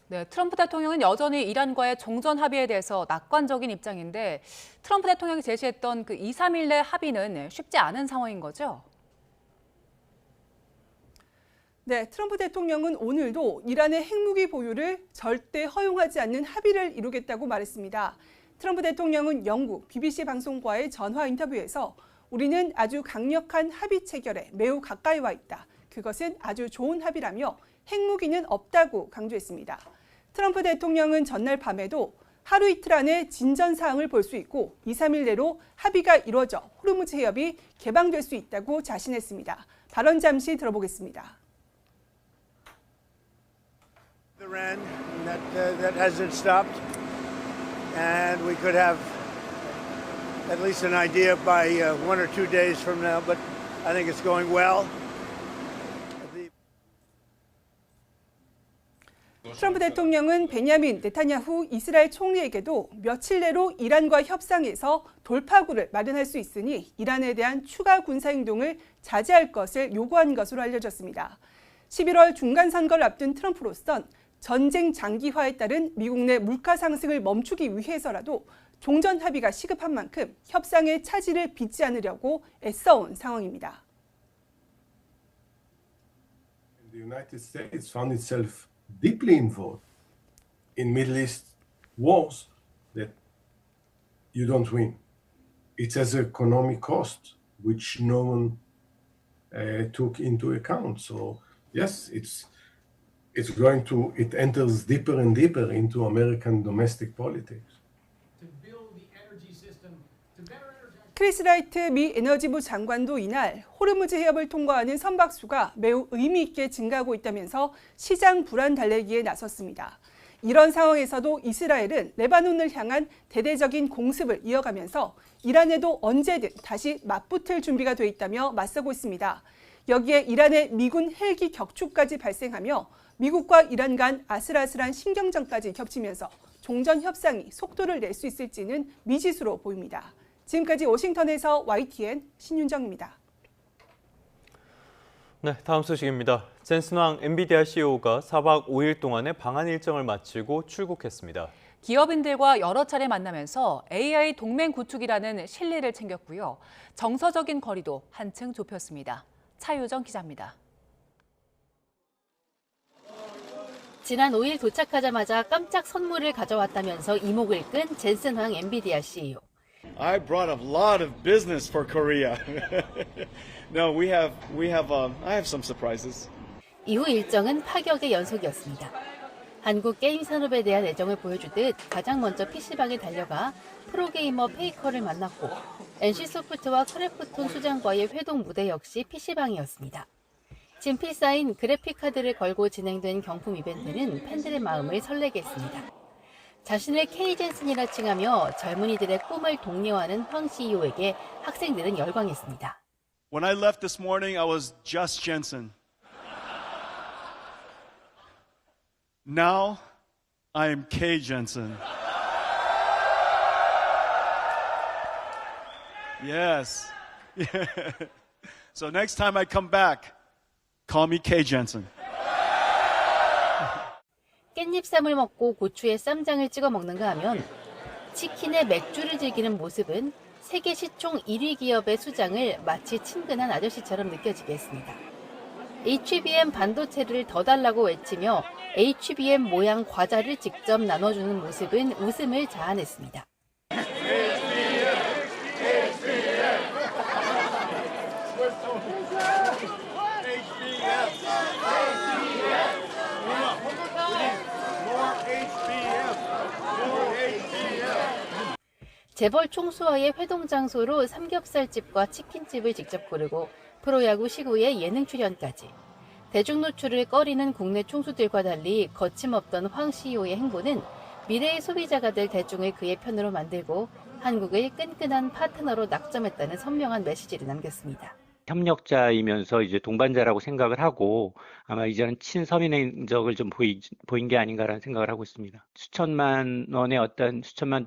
네, 트럼프 대통령은 여전히 이란과의 종전 합의에 대해서 낙관적인 입장인데 트럼프 대통령이 제시했던 그 2, 3일 내 합의는 쉽지 않은 상황인 거죠? 네, 트럼프 대통령은 오늘도 이란의 핵무기 보유를 절대 허용하지 않는 합의를 이루겠다고 말했습니다. 트럼프 대통령은 영국 BBC 방송과의 전화 인터뷰에서 우리는 아주 강력한 합의 체결에 매우 가까이 와 있다. 그것은 아주 좋은 합의라며 핵무기는 없다고 강조했습니다. 트럼프 대통령은 전날 밤에도 하루 이틀 안에 진전 사항을 볼 수 있고 2, 3일 내로 합의가 이루어져 호르무즈 해협이 개방될 수 있다고 자신했습니다. 발언 잠시 들어보겠습니다. Iran that hasn't stopped, and we could have at least an idea by 1 or 2 days from now. But I think it's going well. 트럼프 대통령은 베냐민 네타냐후 이스라엘 총리에게도 며칠 내로 이란과 협상해서 돌파구를 마련할 수 있으니 이란에 대한 추가 군사행동을 자제할 것을 요구한 것으로 알려졌습니다. 11월 중간선거를 앞둔 트럼프로선 전쟁 장기화에 따른 미국 내 물가 상승을 멈추기 위해서라도 종전 합의가 시급한 만큼 협상에 차질을 빚지 않으려고 애써온 상황입니다. The United States found itself deeply involved in Middle East wars that you don't win. It has an economic cost which no one took into account. So yes, it enters deeper and deeper into American domestic politics. 크리스 라이트 미 에너지부 장관도 이날 호르무즈 해협을 통과하는 선박수가 매우 의미 있게 증가하고 있다면서 시장 불안 달래기에 나섰습니다. 이런 상황에서도 이스라엘은 레바논을 향한 대대적인 공습을 이어가면서 이란에도 언제든 다시 맞붙을 준비가 돼 있다며 맞서고 있습니다. 여기에 이란의 미군 헬기 격추까지 발생하며 미국과 이란 간 아슬아슬한 신경전까지 겹치면서 종전 협상이 속도를 낼 수 있을지는 미지수로 보입니다. 지금까지 워싱턴에서 YTN 신윤정입니다. 네, 다음 소식입니다. 젠슨 황 엔비디아 CEO가 4박 5일 동안의 방한 일정을 마치고 출국했습니다. 기업인들과 여러 차례 만나면서 AI 동맹 구축이라는 신뢰를 챙겼고요. 정서적인 거리도 한층 좁혔습니다. 차유정 기자입니다. 지난 5일 도착하자마자 깜짝 선물을 가져왔다면서 이목을 끈 젠슨 황 엔비디아 CEO. I brought a lot of business for Korea. No, I have some surprises. 이후 일정은 파격의 연속이었습니다. 한국 게임 산업에 대한 애정을 보여주듯 가장 먼저 PC방에 달려가 프로게이머 페이커를 만났고 NC소프트와 크래프톤 수장과의 회동 무대 역시 PC방이었습니다. 진피 쌓인 그래픽카드를 걸고 진행된 경품 이벤트는 팬들의 마음을 설레게 했습니다. 자신을 K 젠슨이라 칭하며 젊은이들의 꿈을 독려하는 황 CEO에게 학생들은 열광했습니다. When I left this morning, I was just Jensen. Now, I am K Jensen. Yes. So next time I come back, call me K Jensen. 깻잎쌈을 먹고 고추에 쌈장을 찍어 먹는가 하면 치킨에 맥주를 즐기는 모습은 세계 시총 1위 기업의 수장을 마치 친근한 아저씨처럼 느껴지게 했습니다. HBM 반도체를 더 달라고 외치며 HBM 모양 과자를 직접 나눠주는 모습은 웃음을 자아냈습니다. 재벌 총수와의 회동 장소로 삼겹살집과 치킨집을 직접 고르고 프로야구 시구의 예능 출연까지. 대중 노출을 꺼리는 국내 총수들과 달리 거침없던 황 CEO의 행보는 미래의 소비자가 될 대중을 그의 편으로 만들고 한국을 끈끈한 파트너로 낙점했다는 선명한 메시지를 남겼습니다. 협력자이면서 이제 동반자라고 생각을 하고 아마 이제는 친서민의 흔적을 좀 보인 게 아닌가라는 생각을 하고 있습니다. 수천만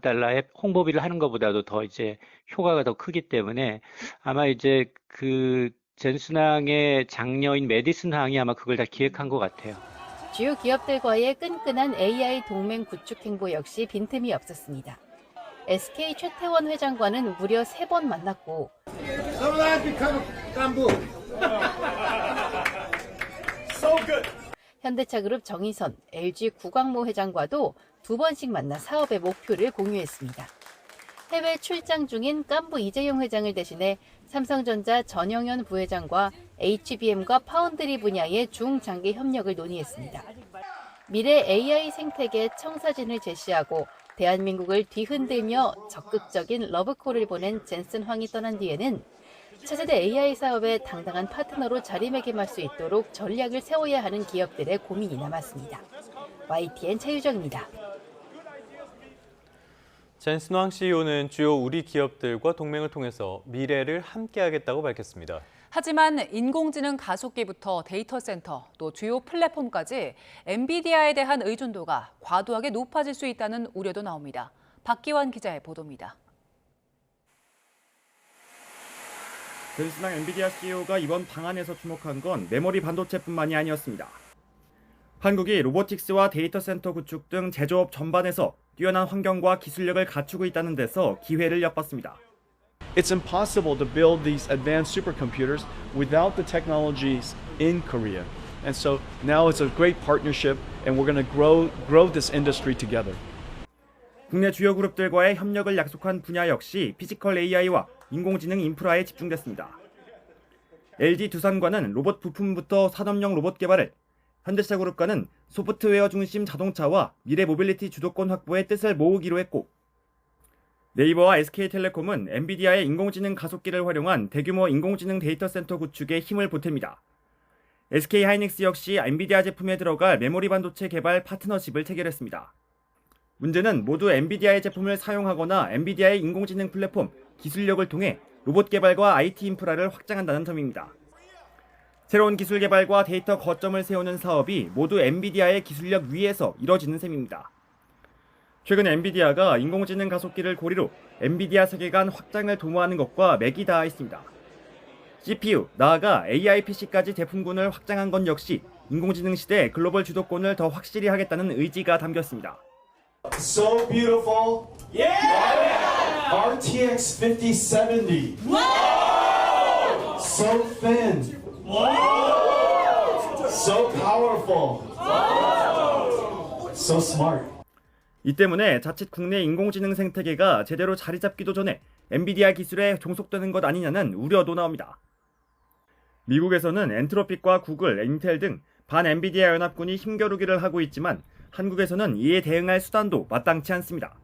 달러의 홍보비를 하는 것보다도 더 이제 효과가 더 크기 때문에 아마 이제 그 젠슨 황의 장녀인 메디슨 황이 아마 그걸 다 기획한 것 같아요. 주요 기업들과의 끈끈한 AI 동맹 구축 행보 역시 빈틈이 없었습니다. SK 최태원 회장과는 무려 3번 만났고 현대차그룹 정의선, LG 구광모 회장과도 2번씩 만나 사업의 목표를 공유했습니다. 해외 출장 중인 깐부 이재용 회장을 대신해 삼성전자 전영현 부회장과 HBM과 파운드리 분야의 중장기 협력을 논의했습니다. 미래 AI 생태계 청사진을 제시하고 대한민국을 뒤흔들며 적극적인 러브콜을 보낸 젠슨 황이 떠난 뒤에는 차세대 AI 사업의 당당한 파트너로 자리매김할 수 있도록 전략을 세워야 하는 기업들의 고민이 남았습니다. YTN 차유정입니다. 젠슨 황 CEO는 주요 우리 기업들과 동맹을 통해서 미래를 함께하겠다고 밝혔습니다. 하지만 인공지능 가속기부터 데이터 센터, 또 주요 플랫폼까지 엔비디아에 대한 의존도가 과도하게 높아질 수 있다는 우려도 나옵니다. 박기환 기자의 보도입니다. 벤슨왕 엔비디아 CEO가 이번 방안에서 주목한 건 메모리 반도체뿐만이 아니었습니다. 한국이 로보틱스와 데이터 센터 구축 등 제조업 전반에서 뛰어난 환경과 기술력을 갖추고 있다는 데서 기회를 엿봤습니다. It's impossible to build these advanced supercomputers without the technologies in Korea. And so now it's a great partnership and we're going to grow this industry together. 국내 주요 그룹들과의 협력을 약속한 분야 역시 피지컬 AI와 인공지능 인프라에 집중됐습니다. LG 두산과는 로봇 부품부터 산업용 로봇 개발을, 현대차그룹과는 소프트웨어 중심 자동차와 미래 모빌리티 주도권 확보의 뜻을 모으기로 했고, 네이버와 SK텔레콤은 엔비디아의 인공지능 가속기를 활용한 대규모 인공지능 데이터 센터 구축에 힘을 보탭니다. SK하이닉스 역시 엔비디아 제품에 들어갈 메모리 반도체 개발 파트너십을 체결했습니다. 문제는 모두 엔비디아의 제품을 사용하거나 엔비디아의 인공지능 플랫폼, 기술력을 통해 로봇 개발과 IT 인프라를 확장한다는 점입니다. 새로운 기술 개발과 데이터 거점을 세우는 사업이 모두 엔비디아의 기술력 위에서 이뤄지는 셈입니다. 최근 엔비디아가 인공지능 가속기를 고리로 엔비디아 세계관 확장을 도모하는 것과 맥이 닿아 있습니다. CPU, 나아가 AI PC까지 제품군을 확장한 건 역시 인공지능 시대 글로벌 주도권을 더 확실히 하겠다는 의지가 담겼습니다. So beautiful. Yeah! RTX 5070. Wow! So thin. Wow! So powerful. Wow! So smart. 이 때문에 자칫 국내 인공지능 생태계가 제대로 자리 잡기도 전에 엔비디아 기술에 종속되는 것 아니냐는 우려도 나옵니다. 미국에서는 엔트로픽과 구글, 인텔 등 반 엔비디아 연합군이 힘겨루기를 하고 있지만 한국에서는 이에 대응할 수단도 마땅치 않습니다.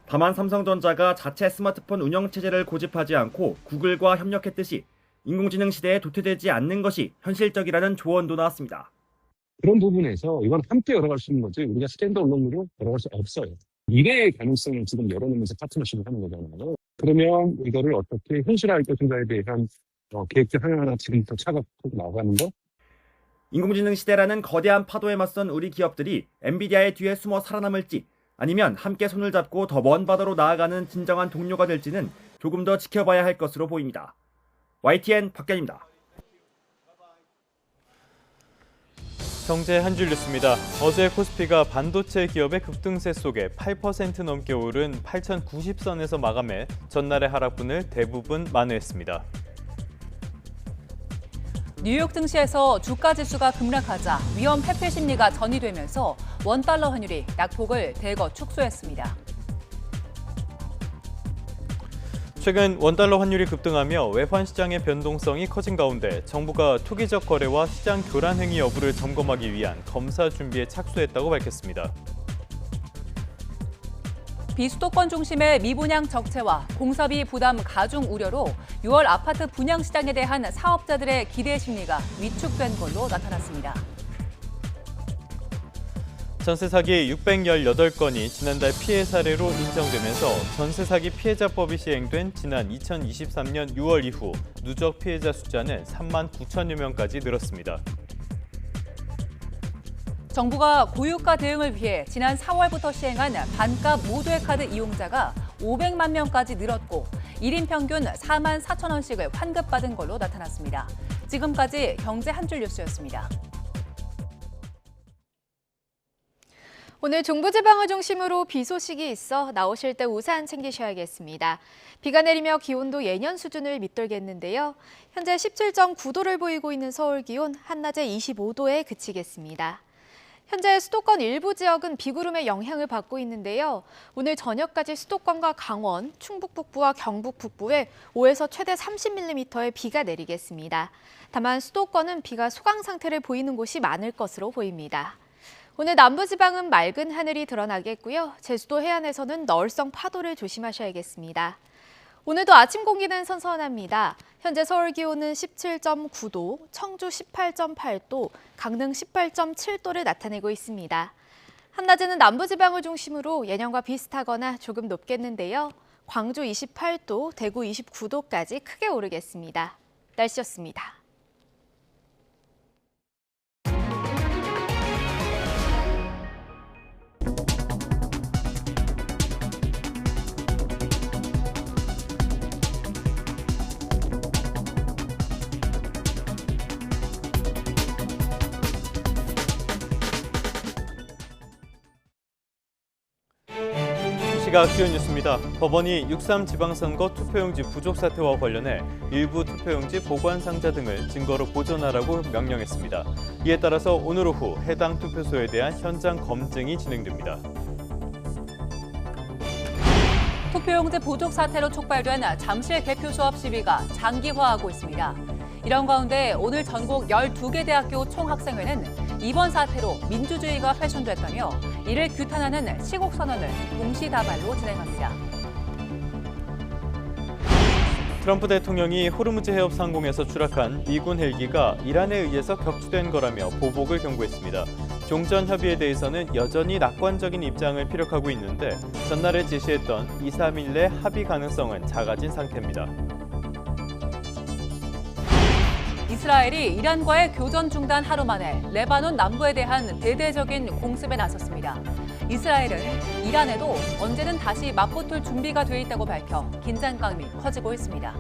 다만 삼성전자가 자체 스마트폰 운영체제를 고집하지 않고 구글과 협력했듯이 인공지능 시대에 도태되지 않는 것이 현실적이라는 조언도 나왔습니다. 그런 부분에서 이건 함께 열어갈 수 있는 거지 우리가 스탠드얼론으로 열어갈 수 없어요. 미래의 가능성을 지금 열어놓으면서 파트너십을 하는 거잖아요. 그러면 이거를 어떻게 현실화할 것인가에 대한 계획들 하나하나 지금부터 차곡차곡 나가는 거. 인공지능 시대라는 거대한 파도에 맞선 우리 기업들이 엔비디아의 뒤에 숨어 살아남을지 아니면 함께 손을 잡고 더 먼 바다로 나아가는 진정한 동료가 될지는 조금 더 지켜봐야 할 것으로 보입니다. YTN 박견입니다. 경제 한 줄 뉴스입니다. 어제 코스피가 반도체 기업의 급등세 속에 8% 넘게 오른 8,090선에서 마감해 전날의 하락분을 대부분 만회했습니다. 뉴욕 증시에서 주가 지수가 급락하자 위험 회피 심리가 전이되면서 원달러 환율이 낙폭을 대거 축소했습니다. 최근 원달러 환율이 급등하며 외환 시장의 변동성이 커진 가운데 정부가 투기적 거래와 시장 교란 행위 여부를 점검하기 위한 검사 준비에 착수했다고 밝혔습니다. 비수도권 중심의 미분양 적체와 공사비 부담 가중 우려로 6월 아파트 분양 시장에 대한 사업자들의 기대 심리가 위축된 걸로 나타났습니다. 전세 사기 618건이 지난달 피해 사례로 인정되면서 전세 사기 피해자법이 시행된 지난 2023년 6월 이후 누적 피해자 숫자는 3만 9천여 명까지 늘었습니다. 정부가 고유가 대응을 위해 지난 4월부터 시행한 반값 모두의 카드 이용자가 500만 명까지 늘었고 1인 평균 4만 4천 원씩을 환급받은 걸로 나타났습니다. 지금까지 경제 한 줄 뉴스였습니다. 오늘 중부지방을 중심으로 비 소식이 있어 나오실 때 우산 챙기셔야겠습니다. 비가 내리며 기온도 예년 수준을 밑돌겠는데요. 현재 17.9도를 보이고 있는 서울 기온 한낮에 25도에 그치겠습니다. 현재 수도권 일부 지역은 비구름의 영향을 받고 있는데요. 오늘 저녁까지 수도권과 강원, 충북 북부와 경북 북부에 5에서 최대 30mm의 비가 내리겠습니다. 다만 수도권은 비가 소강 상태를 보이는 곳이 많을 것으로 보입니다. 오늘 남부지방은 맑은 하늘이 드러나겠고요. 제주도 해안에서는 너울성 파도를 조심하셔야겠습니다. 오늘도 아침 공기는 선선합니다. 현재 서울 기온은 17.9도, 청주 18.8도, 강릉 18.7도를 나타내고 있습니다. 한낮에는 남부지방을 중심으로 예년과 비슷하거나 조금 높겠는데요. 광주 28도, 대구 29도까지 크게 오르겠습니다. 날씨였습니다. 시각 주요 뉴스입니다. 법원이 6.3 지방선거 투표용지 부족 사태와 관련해 일부 투표용지 보관 상자 등을 증거로 보존하라고 명령했습니다. 이에 따라서 오늘 오후 해당 투표소에 대한 현장 검증이 진행됩니다. 투표용지 부족 사태로 촉발된 잠실 개표 수업 시위가 장기화하고 있습니다. 이런 가운데 오늘 전국 12개 대학교 총학생회는 이번 사태로 민주주의가 훼손됐다며 이를 규탄하는 시국선언을 동시다발로 진행합니다. 트럼프 대통령이 호르무즈 해협 상공에서 추락한 미군 헬기가 이란에 의해서 격추된 거라며 보복을 경고했습니다. 종전 협의에 대해서는 여전히 낙관적인 입장을 피력하고 있는데 전날에 제시했던 2, 3일 내 합의 가능성은 작아진 상태입니다. 이스라엘이 이란과의 교전 중단 하루 만에 레바논 남부에 대한 대대적인 공습에 나섰습니다. 이스라엘은 이란에도 언제든 다시 맞붙을 준비가 돼 있다고 밝혀 긴장감이 커지고 있습니다.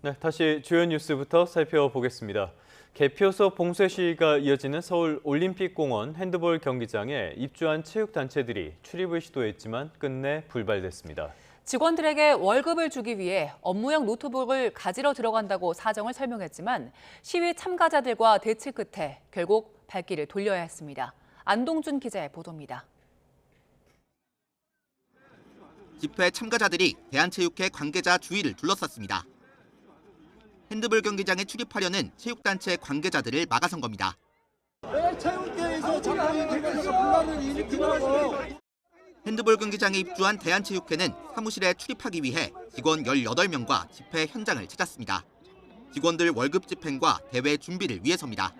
네, 다시 주요 뉴스부터 살펴보겠습니다. 개표소 봉쇄 시위가 이어지는 서울 올림픽공원 핸드볼 경기장에 입주한 체육단체들이 출입을 시도했지만 끝내 불발됐습니다. 직원들에게 월급을 주기 위해 업무용 노트북을 가지러 들어간다고 사정을 설명했지만 시위 참가자들과 대치 끝에 결국 발길을 돌려야 했습니다. 안동준 기자의 보도입니다. 집회 참가자들이 대한체육회 관계자 주위를 둘러쌌습니다. 핸드볼 경기장에 출입하려는 체육단체 관계자들을 막아선 겁니다. 왜 체육회에서 장관이 되면서 분란을 일으키냐고. 핸드볼 경기장에 입주한 대한체육회는 사무실에 출입하기 위해 직원 18명과 집회 현장을 찾았습니다. 직원들 월급 집행과 대회 준비를 위해서입니다.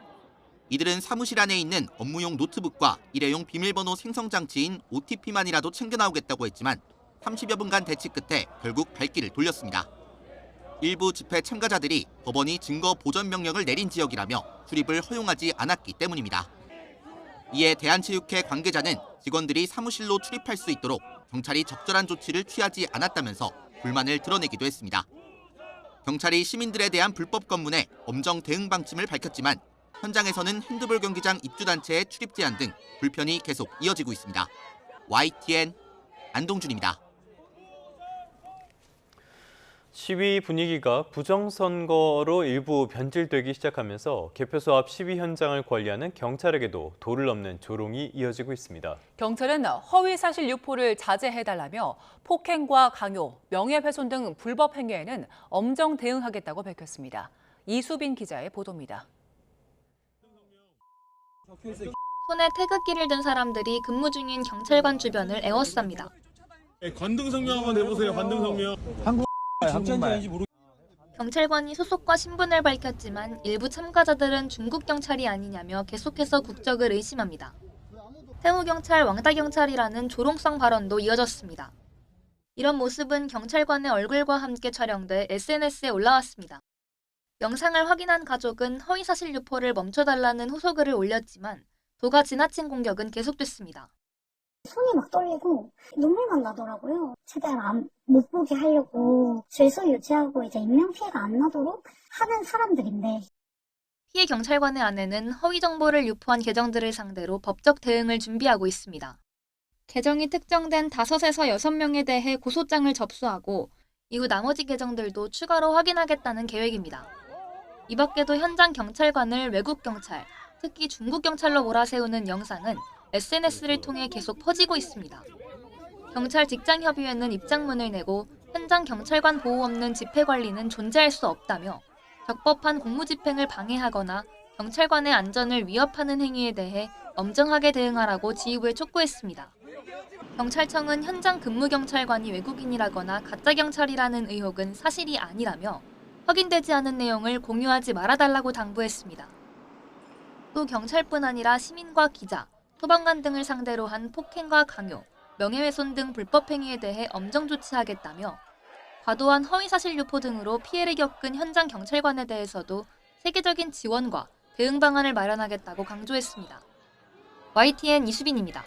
이들은 사무실 안에 있는 업무용 노트북과 일회용 비밀번호 생성장치인 OTP만이라도 챙겨 나오겠다고 했지만 30여 분간 대치 끝에 결국 발길을 돌렸습니다. 일부 집회 참가자들이 법원이 증거 보전 명령을 내린 지역이라며 출입을 허용하지 않았기 때문입니다. 이에 대한체육회 관계자는 직원들이 사무실로 출입할 수 있도록 경찰이 적절한 조치를 취하지 않았다면서 불만을 드러내기도 했습니다. 경찰이 시민들에 대한 불법 검문에 엄정 대응 방침을 밝혔지만 현장에서는 핸드볼 경기장 입주단체의 출입 제한 등 불편이 계속 이어지고 있습니다. YTN 안동준입니다. 시위 분위기가 부정선거로 일부 변질되기 시작하면서 개표소 앞 시위 현장을 관리하는 경찰에게도 도를 넘는 조롱이 이어지고 있습니다. 경찰은 허위사실 유포를 자제해달라며 폭행과 강요, 명예훼손 등 불법 행위에는 엄정 대응하겠다고 밝혔습니다. 이수빈 기자의 보도입니다. 손에 태극기를 든 사람들이 근무 중인 경찰관 주변을 에워쌉니다. 관등성명 한번 내보세요. 관등성명. 경찰관이 소속과 신분을 밝혔지만 일부 참가자들은 중국 경찰이 아니냐며 계속해서 국적을 의심합니다. 태우경찰, 왕따경찰이라는 조롱성 발언도 이어졌습니다. 이런 모습은 경찰관의 얼굴과 함께 촬영돼 SNS에 올라왔습니다. 영상을 확인한 가족은 허위사실 유포를 멈춰달라는 호소글을 올렸지만 도가 지나친 공격은 계속됐습니다. 손이 막 떨리고 눈물만 나더라고요. 최대한 못 보게 하려고 질서 유지하고 이제 인명피해가 안 나도록 하는 사람들인데. 피해 경찰관의 아내는 허위 정보를 유포한 계정들을 상대로 법적 대응을 준비하고 있습니다. 계정이 특정된 5에서 6명에 대해 고소장을 접수하고 이후 나머지 계정들도 추가로 확인하겠다는 계획입니다. 이 밖에도 현장 경찰관을 외국 경찰, 특히 중국 경찰로 몰아세우는 영상은 SNS를 통해 계속 퍼지고 있습니다. 경찰 직장협의회는 입장문을 내고 현장 경찰관 보호 없는 집회 관리는 존재할 수 없다며 적법한 공무집행을 방해하거나 경찰관의 안전을 위협하는 행위에 대해 엄정하게 대응하라고 지휘부에 촉구했습니다. 경찰청은 현장 근무 경찰관이 외국인이라거나 가짜 경찰이라는 의혹은 사실이 아니라며 확인되지 않은 내용을 공유하지 말아달라고 당부했습니다. 또 경찰뿐 아니라 시민과 기자, 소방관 등을 상대로 한 폭행과 강요, 명예훼손 등 불법 행위에 대해 엄정 조치하겠다며 과도한 허위사실 유포 등으로 피해를 겪은 현장 경찰관에 대해서도 세계적인 지원과 대응 방안을 마련하겠다고 강조했습니다. YTN 이수빈입니다.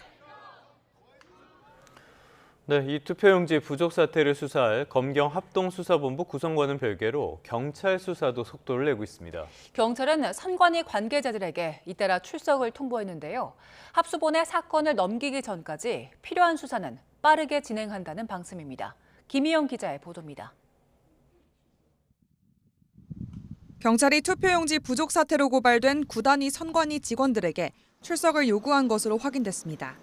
네, 이 투표용지 부족 사태를 수사할 검경 합동수사본부 구성과는 별개로 경찰 수사도 속도를 내고 있습니다. 경찰은 선관위 관계자들에게 잇따라 출석을 통보했는데요. 합수본에 사건을 넘기기 전까지 필요한 수사는 빠르게 진행한다는 방침입니다. 김희영 기자의 보도입니다. 경찰이 투표용지 부족 사태로 고발된 구단위 선관위 직원들에게 출석을 요구한 것으로 확인됐습니다.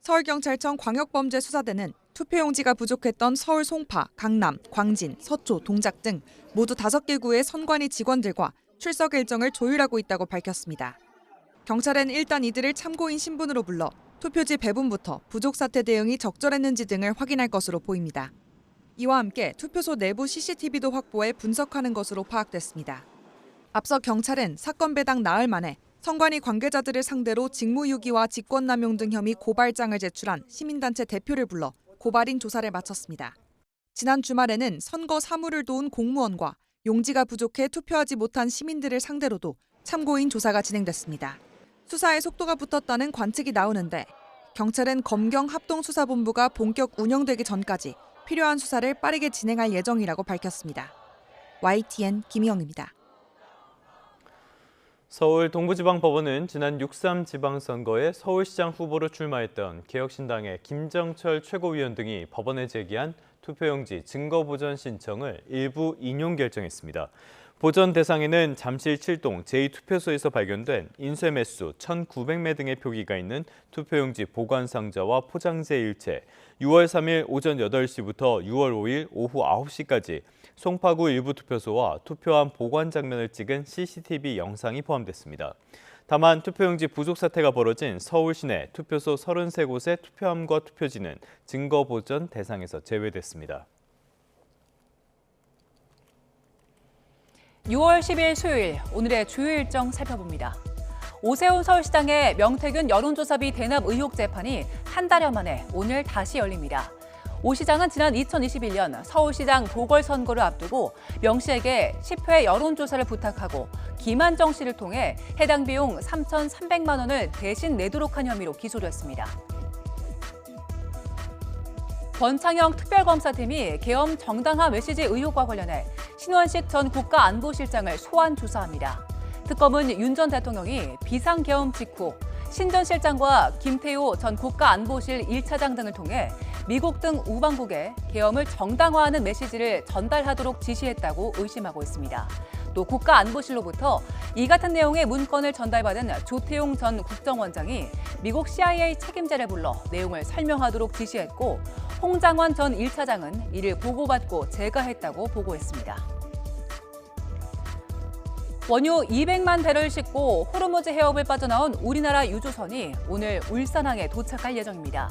서울경찰청 광역범죄수사대는 투표용지가 부족했던 서울 송파, 강남, 광진, 서초, 동작 등 모두 5개 구의 선관위 직원들과 출석 일정을 조율하고 있다고 밝혔습니다. 경찰은 일단 이들을 참고인 신분으로 불러 투표지 배분부터 부족 사태 대응이 적절했는지 등을 확인할 것으로 보입니다. 이와 함께 투표소 내부 CCTV도 확보해 분석하는 것으로 파악됐습니다. 앞서 경찰은 사건 배당 나흘 만에 선관위 관계자들을 상대로 직무유기와 직권남용 등 혐의 고발장을 제출한 시민단체 대표를 불러 고발인 조사를 마쳤습니다. 지난 주말에는 선거 사무를 도운 공무원과 용지가 부족해 투표하지 못한 시민들을 상대로도 참고인 조사가 진행됐습니다. 수사에 속도가 붙었다는 관측이 나오는데 경찰은 검경 합동수사본부가 본격 운영되기 전까지 필요한 수사를 빠르게 진행할 예정이라고 밝혔습니다. YTN 김희영입니다. 서울 동부지방법원은 지난 6.3 지방선거에 서울시장 후보로 출마했던 개혁신당의 김정철 최고위원 등이 법원에 제기한 투표용지 증거보전 신청을 일부 인용 결정했습니다. 보전 대상에는 잠실 7동 제2투표소에서 발견된 인쇄 매수 1,900매 등의 표기가 있는 투표용지 보관 상자와 포장재 일체, 6월 3일 오전 8시부터 6월 5일 오후 9시까지 송파구 일부 투표소와 투표함 보관 장면을 찍은 CCTV 영상이 포함됐습니다. 다만 투표용지 부족 사태가 벌어진 서울 시내 투표소 33곳의 투표함과 투표지는 증거 보전 대상에서 제외됐습니다. 6월 10일 수요일, 오늘의 주요 일정 살펴봅니다. 오세훈 서울시장의 명태균 여론조사비 대납 의혹 재판이 한 달여 만에 오늘 다시 열립니다. 오 시장은 지난 2021년 서울시장 보궐선거를 앞두고 명 씨에게 10회 여론조사를 부탁하고 김한정 씨를 통해 해당 비용 3,300만 원을 대신 내도록 한 혐의로 기소됐습니다. 권창영 특별검사팀이 계엄 정당화 메시지 의혹과 관련해 신원식 전 국가안보실장을 소환 조사합니다. 특검은 윤 전 대통령이 비상계엄 직후 신 전 실장과 김태호 전 국가안보실 1차장 등을 통해 미국 등 우방국에 계엄을 정당화하는 메시지를 전달하도록 지시했다고 의심하고 있습니다. 또 국가안보실로부터 이 같은 내용의 문건을 전달받은 조태용 전 국정원장이 미국 CIA 책임자를 불러 내용을 설명하도록 지시했고 홍장원 전 1차장은 이를 보고받고 제거했다고 보고했습니다. 원유 200만 배럴 싣고 호르무즈 해협을 빠져나온 우리나라 유조선이 오늘 울산항에 도착할 예정입니다.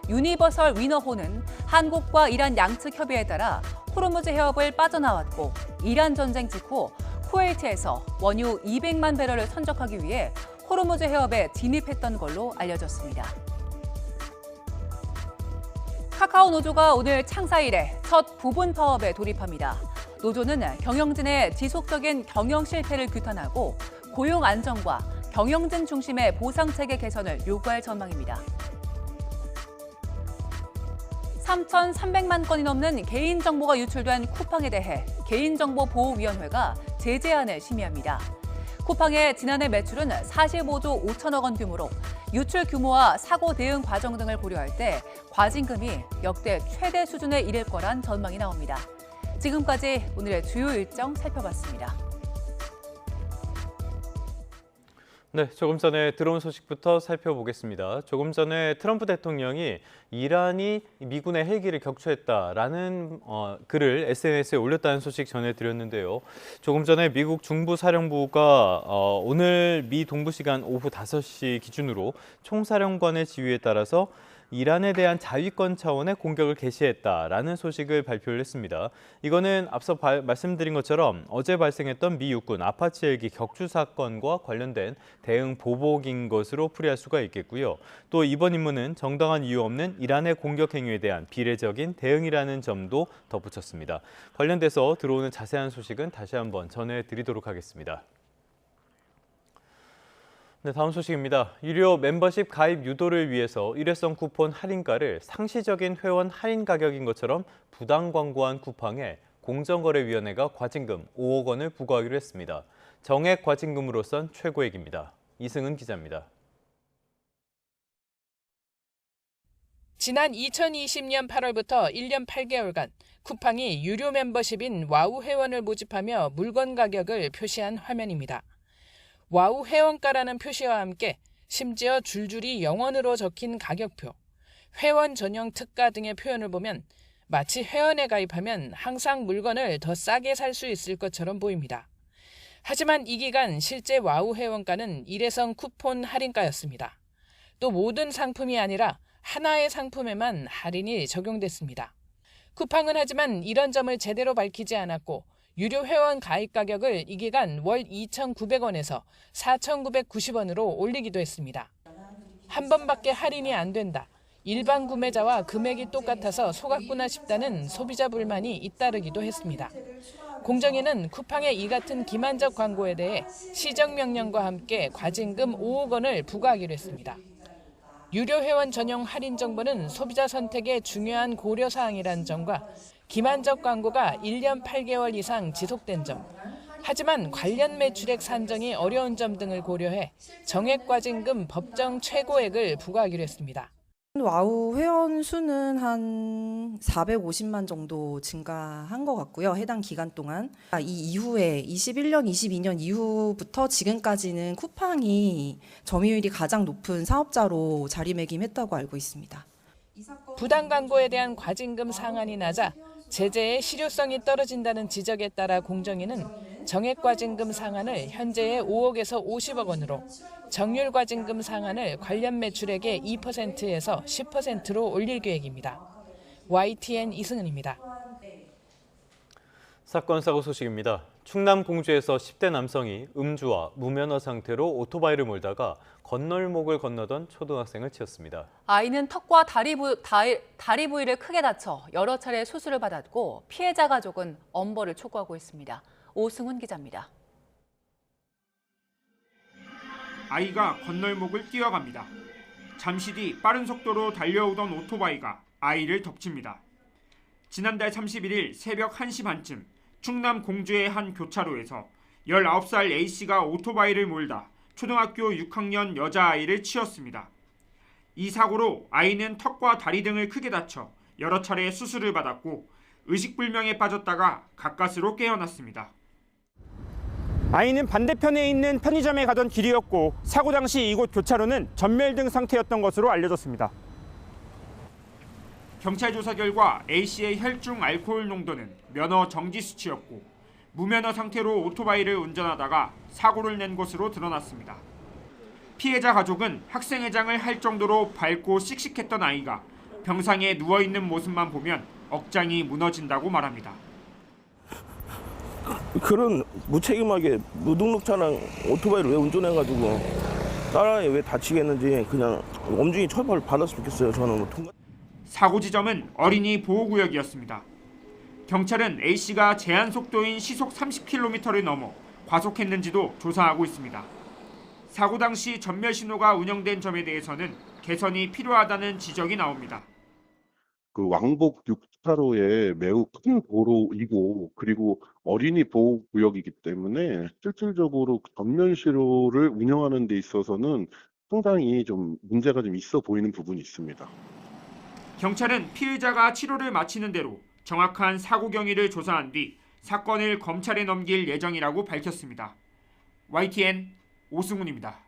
유니버설 위너호는 한국과 이란 양측 협의에 따라 호르무즈 해협을 빠져나왔고 이란 전쟁 직후 쿠웨이트에서 원유 200만 배럴을 선적하기 위해 호르무즈 해협에 진입했던 걸로 알려졌습니다. 카카오 노조가 오늘 창사 이래 첫 부분 파업에 돌입합니다. 노조는 경영진의 지속적인 경영 실패를 규탄하고 고용 안정과 경영진 중심의 보상체계 개선을 요구할 전망입니다. 3,300만 건이 넘는 개인정보가 유출된 쿠팡에 대해 개인정보보호위원회가 제재안을 심의합니다. 쿠팡의 지난해 매출은 45조 5천억 원 규모로 유출 규모와 사고 대응 과정 등을 고려할 때 과징금이 역대 최대 수준에 이를 거란 전망이 나옵니다. 지금까지 오늘의 주요 일정 살펴봤습니다. 네, 조금 전에 들어온 소식부터 살펴보겠습니다. 조금 전에 트럼프 대통령이 이란이 미군의 헬기를 격추했다라는 글을 SNS에 올렸다는 소식 전해드렸는데요. 조금 전에 미국 중부사령부가 오늘 미 동부 시간 오후 5시 기준으로 총사령관의 지휘에 따라서 이란에 대한 자위권 차원의 공격을 개시했다라는 소식을 발표를 했습니다. 이거는 앞서 말씀드린 것처럼 어제 발생했던 미 육군 아파치 헬기 격추 사건과 관련된 대응 보복인 것으로 풀이할 수가 있겠고요. 또 이번 임무는 정당한 이유 없는 이란의 공격 행위에 대한 비례적인 대응이라는 점도 덧붙였습니다. 관련돼서 들어오는 자세한 소식은 다시 한번 전해드리도록 하겠습니다. 네, 다음 소식입니다. 유료 멤버십 가입 유도를 위해서 일회성 쿠폰 할인가를 상시적인 회원 할인 가격인 것처럼 부당 광고한 쿠팡에 공정거래위원회가 과징금 5억 원을 부과하기로 했습니다. 정액 과징금으로선 최고액입니다. 이승은 기자입니다. 지난 2020년 8월부터 1년 8개월간 쿠팡이 유료 멤버십인 와우 회원을 모집하며 물건 가격을 표시한 화면입니다. 와우 회원가라는 표시와 함께 심지어 줄줄이 영어로 적힌 가격표, 회원 전용 특가 등의 표현을 보면 마치 회원에 가입하면 항상 물건을 더 싸게 살 수 있을 것처럼 보입니다. 하지만 이 기간 실제 와우 회원가는 일회성 쿠폰 할인가였습니다. 또 모든 상품이 아니라 하나의 상품에만 할인이 적용됐습니다. 쿠팡은 하지만 이런 점을 제대로 밝히지 않았고 유료 회원 가입 가격을 이 기간 월 2,900원에서 4,990원으로 올리기도 했습니다. 한 번밖에 할인이 안 된다. 일반 구매자와 금액이 똑같아서 속았구나 싶다는 소비자 불만이 잇따르기도 했습니다. 공정위는 쿠팡의 이 같은 기만적 광고에 대해 시정명령과 함께 과징금 5억 원을 부과하기로 했습니다. 유료 회원 전용 할인 정보는 소비자 선택의 중요한 고려사항이라는 점과 기만적 광고가 1년 8개월 이상 지속된 점, 하지만 관련 매출액 산정이 어려운 점 등을 고려해 정액과징금 법정 최고액을 부과하기로 했습니다. 와우 회원 수는 한 450만 정도 증가한 것 같고요. 해당 기간 동안. 이 이후에 21년, 22년 이후부터 지금까지는 쿠팡이 점유율이 가장 높은 사업자로 자리매김했다고 알고 있습니다. 부당 광고에 대한 과징금 상한이 낮아 제재의 실효성이 떨어진다는 지적에 따라 공정위는 정액과징금 상한을 현재의 5억에서 50억 원으로 정률과징금 상한을 관련 매출액의 2%에서 10%로 올릴 계획입니다. YTN 이승은입니다. 사건 사고 소식입니다. 충남 공주에서 10대 남성이 음주와 무면허 상태로 오토바이를 몰다가 건널목을 건너던 초등학생을 치었습니다. 아이는 턱과 다리 부위를 크게 다쳐 여러 차례 수술을 받았고 피해자 가족은 엄벌을 촉구하고 있습니다. 오승훈 기자입니다. 아이가 건널목을 뛰어갑니다. 잠시 뒤 빠른 속도로 달려오던 오토바이가 아이를 덮칩니다. 지난달 31일 새벽 1시 반쯤 충남 공주의 한 교차로에서 19살 A씨가 오토바이를 몰다 초등학교 6학년 여자아이를 치었습니다. 이 사고로 아이는 턱과 다리 등을 크게 다쳐 여러 차례 수술을 받았고 의식불명에 빠졌다가 가까스로 깨어났습니다. 아이는 반대편에 있는 편의점에 가던 길이었고 사고 당시 이곳 교차로는 전멸등 상태였던 것으로 알려졌습니다. 경찰 조사 결과 A씨의 혈중 알코올 농도는 면허 정지 수치였고 무면허 상태로 오토바이를 운전하다가 사고를 낸 것으로 드러났습니다. 피해자 가족은 학생회장을 할 정도로 밝고 씩씩했던 아이가 병상에 누워있는 모습만 보면 억장이 무너진다고 말합니다. 그런 무책임하게 무등록 차량 오토바이를 왜 운전해가지고 딸아이 왜 다치겠는지 그냥 엄중히 처벌 받았으면 좋겠어요. 저는 사고 지점은 어린이 보호구역이었습니다. 경찰은 A씨가 제한 속도인 시속 30km를 넘어 과속했는지도 조사하고 있습니다. 사고 당시 전멸 신호가 운영된 점에 대해서는 개선이 필요하다는 지적이 나옵니다. 그 왕복 6차로에 매우 큰 도로이고 그리고 어린이 보호구역이기 때문에 실질적으로 전면 신호를 운영하는 데 있어서는 상당히 좀 문제가 좀 있어 보이는 부분이 있습니다. 경찰은 피해자가 치료를 마치는 대로 정확한 사고 경위를 조사한 뒤 사건을 검찰에 넘길 예정이라고 밝혔습니다. YTN 오승훈입니다.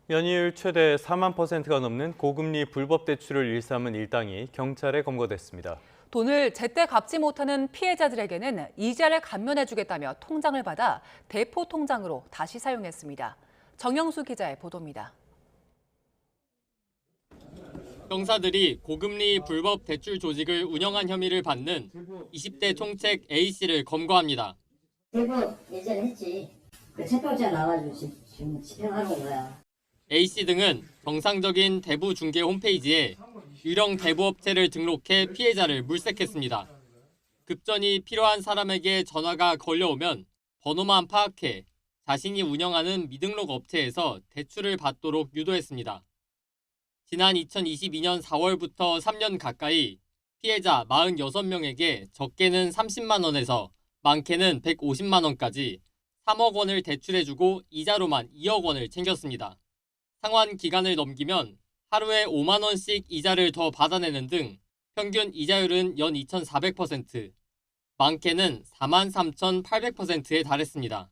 연이을 최대 4만%가 넘는 고금리 불법 대출을 일삼은 일당이 경찰에 검거됐습니다. 돈을 제때 갚지 못하는 피해자들에게는 이자를 감면해주겠다며 통장을 받아 대포 통장으로 다시 사용했습니다. 정영수 기자의 보도입니다. 형사들이 고금리 불법 대출 조직을 운영한 혐의를 받는 20대 총책 A씨를 검거합니다. 대법 예전에 했지. 그 채평자 나와가지고 지금 집행하는 거야. A씨 등은 정상적인 대부 중개 홈페이지에 유령 대부업체를 등록해 피해자를 물색했습니다. 급전이 필요한 사람에게 전화가 걸려오면 번호만 파악해 자신이 운영하는 미등록 업체에서 대출을 받도록 유도했습니다. 지난 2022년 4월부터 3년 가까이 피해자 46명에게 적게는 30만 원에서 많게는 150만 원까지 3억 원을 대출해주고 이자로만 2억 원을 챙겼습니다. 상환 기간을 넘기면 하루에 5만 원씩 이자를 더 받아내는 등 평균 이자율은 연 2,400%, 많게는 43,800%에 달했습니다.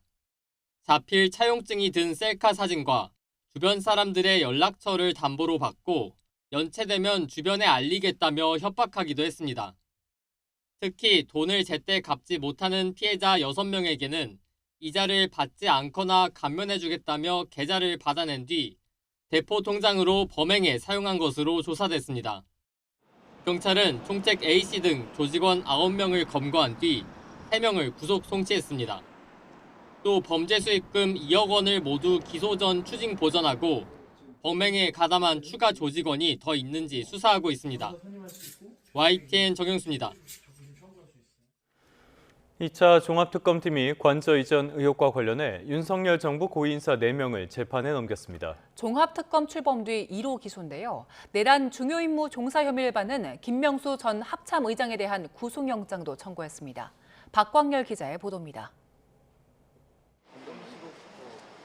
자필 차용증이 든 셀카 사진과 주변 사람들의 연락처를 담보로 받고 연체되면 주변에 알리겠다며 협박하기도 했습니다. 특히 돈을 제때 갚지 못하는 피해자 6명에게는 이자를 받지 않거나 감면해주겠다며 계좌를 받아낸 뒤 대포 통장으로 범행에 사용한 것으로 조사됐습니다. 경찰은 총책 A씨 등 조직원 9명을 검거한 뒤 3명을 구속 송치했습니다. 또 범죄 수익금 2억 원을 모두 기소 전 추징 보전하고 범행에 가담한 추가 조직원이 더 있는지 수사하고 있습니다. YTN 정영수입니다. 2차 종합특검팀이 관저 이전 의혹과 관련해 윤석열 정부 고위인사 4명을 재판에 넘겼습니다. 종합특검 출범 뒤 1호 기소인데요. 내란 중요 임무 종사 혐의를 받는 김명수 전 합참의장에 대한 구속영장도 청구했습니다. 박광열 기자의 보도입니다.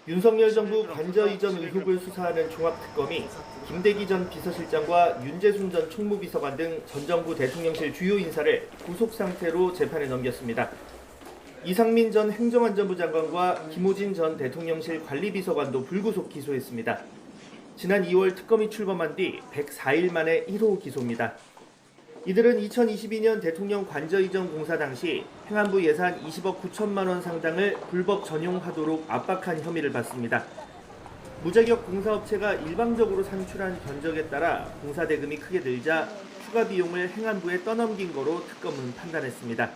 윤석열 정부 관저 이전 의혹을 수사하는 종합특검이 김대기 전 비서실장과 윤재순 전 총무비서관 등 전 정부 대통령실 주요 인사를 구속 상태로 재판에 넘겼습니다. 이상민 전 행정안전부 장관과 김호진 전 대통령실 관리비서관도 불구속 기소했습니다. 지난 2월 특검이 출범한 뒤 104일 만에 1호 기소입니다. 이들은 2022년 대통령 관저 이전 공사 당시 행안부 예산 20억 9천만 원 상당을 불법 전용하도록 압박한 혐의를 받습니다. 무자격 공사업체가 일방적으로 산출한 견적에 따라 공사 대금이 크게 늘자 추가 비용을 행안부에 떠넘긴 거로 특검은 판단했습니다.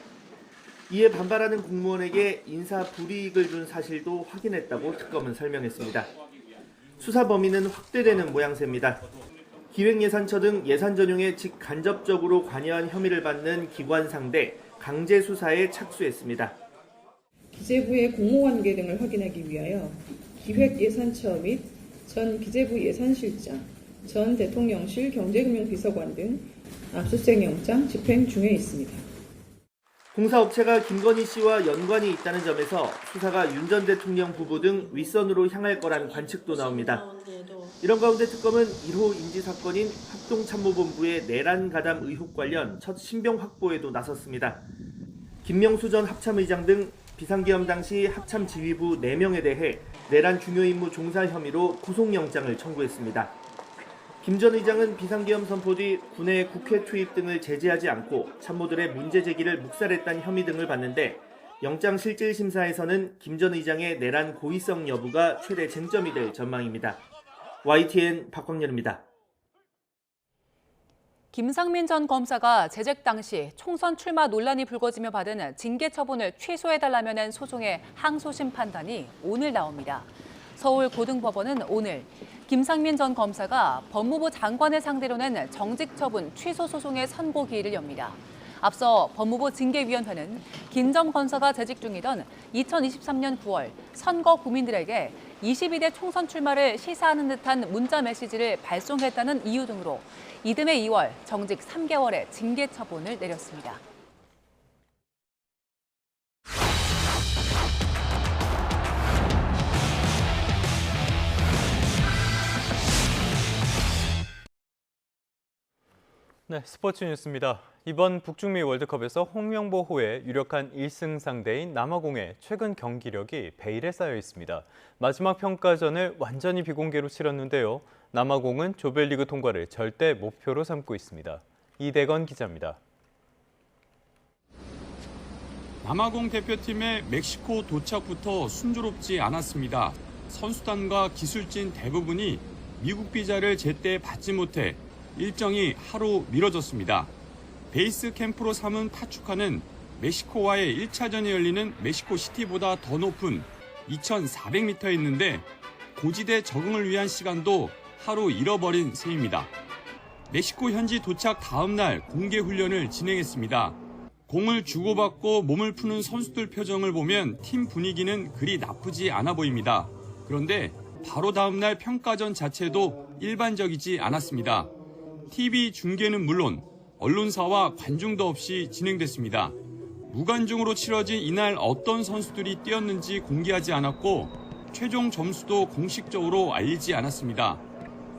이에 반발하는 공무원에게 인사 불이익을 준 사실도 확인했다고 특검은 설명했습니다. 수사 범위는 확대되는 모양새입니다. 기획예산처 등 예산 전용에 직간접적으로 관여한 혐의를 받는 기관 상대 강제 수사에 착수했습니다. 기재부의 공모관계 등을 확인하기 위하여 기획예산처 및 전 기재부 예산실장, 전 대통령실 경제금융비서관 등 압수수색 영장 집행 중에 있습니다. 공사업체가 김건희 씨와 연관이 있다는 점에서 수사가 윤 전 대통령 부부 등 윗선으로 향할 거란 관측도 나옵니다. 이런 가운데 특검은 1호 인지사건인 합동참모본부의 내란 가담 의혹 관련 첫 신병 확보에도 나섰습니다. 김명수 전 합참의장 등 비상계엄 당시 합참지휘부 4명에 대해 내란 중요임무 종사 혐의로 구속영장을 청구했습니다. 김 전 의장은 비상계엄 선포 뒤 군의 국회 투입 등을 제재하지 않고 참모들의 문제 제기를 묵살했다는 혐의 등을 받는데 영장 실질 심사에서는 김 전 의장의 내란 고의성 여부가 최대 쟁점이 될 전망입니다. YTN 박광렬입니다. 김상민 전 검사가 재직 당시 총선 출마 논란이 불거지며 받은 징계 처분을 취소해달라며 낸 소송의 항소심 판단이 오늘 나옵니다. 서울고등법원은 오늘 김상민 전 검사가 법무부 장관을 상대로 낸 정직 처분 취소 소송의 선고기일을 엽니다. 앞서 법무부 징계위원회는 김 전 검사가 재직 중이던 2023년 9월 선거 구민들에게 22대 총선 출마를 시사하는 듯한 문자 메시지를 발송했다는 이유 등으로 이듬해 2월 정직 3개월의 징계 처분을 내렸습니다. 네, 스포츠 뉴스입니다. 이번 북중미 월드컵에서 홍명보호의 유력한 1승 상대인 남아공의 최근 경기력이 베일에 쌓여 있습니다. 마지막 평가전을 완전히 비공개로 치렀는데요. 남아공은 조별리그 통과를 절대 목표로 삼고 있습니다. 이대건 기자입니다. 남아공 대표팀의 멕시코 도착부터 순조롭지 않았습니다. 선수단과 기술진 대부분이 미국 비자를 제때 받지 못해 일정이 하루 미뤄졌습니다. 베이스 캠프로 삼은 파추카는 멕시코와의 1차전이 열리는 멕시코시티보다 더 높은 2,400m였는데 고지대 적응을 위한 시간도 하루 잃어버린 셈입니다. 멕시코 현지 도착 다음 날 공개 훈련을 진행했습니다. 공을 주고받고 몸을 푸는 선수들 표정을 보면 팀 분위기는 그리 나쁘지 않아 보입니다. 그런데 바로 다음 날 평가전 자체도 일반적이지 않았습니다. TV 중계는 물론 언론사와 관중도 없이 진행됐습니다. 무관중으로 치러진 이날 어떤 선수들이 뛰었는지 공개하지 않았고 최종 점수도 공식적으로 알리지 않았습니다.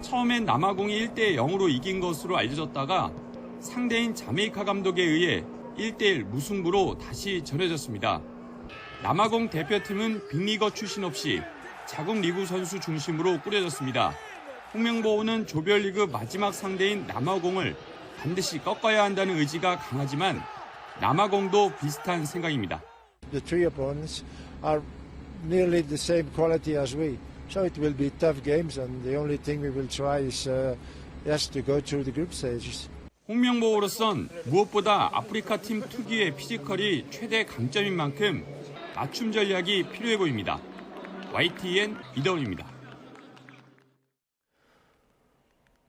처음엔 남아공이 1대0으로 이긴 것으로 알려졌다가 상대인 자메이카 감독에 의해 1대1 무승부로 다시 전해졌습니다. 남아공 대표팀은 빅리거 출신 없이 자국 리그 선수 중심으로 꾸려졌습니다. 홍명보는 조별리그 마지막 상대인 남아공을 반드시 꺾어야 한다는 의지가 강하지만 남아공도 비슷한 생각입니다. The three opponents are nearly the same quality as we, so it will be tough games, and the only thing we will try is to go through the group stages. 홍명보로선 무엇보다 아프리카 팀 특유의 피지컬이 최대 강점인 만큼 맞춤 전략이 필요해 보입니다. YTN 이다운입니다.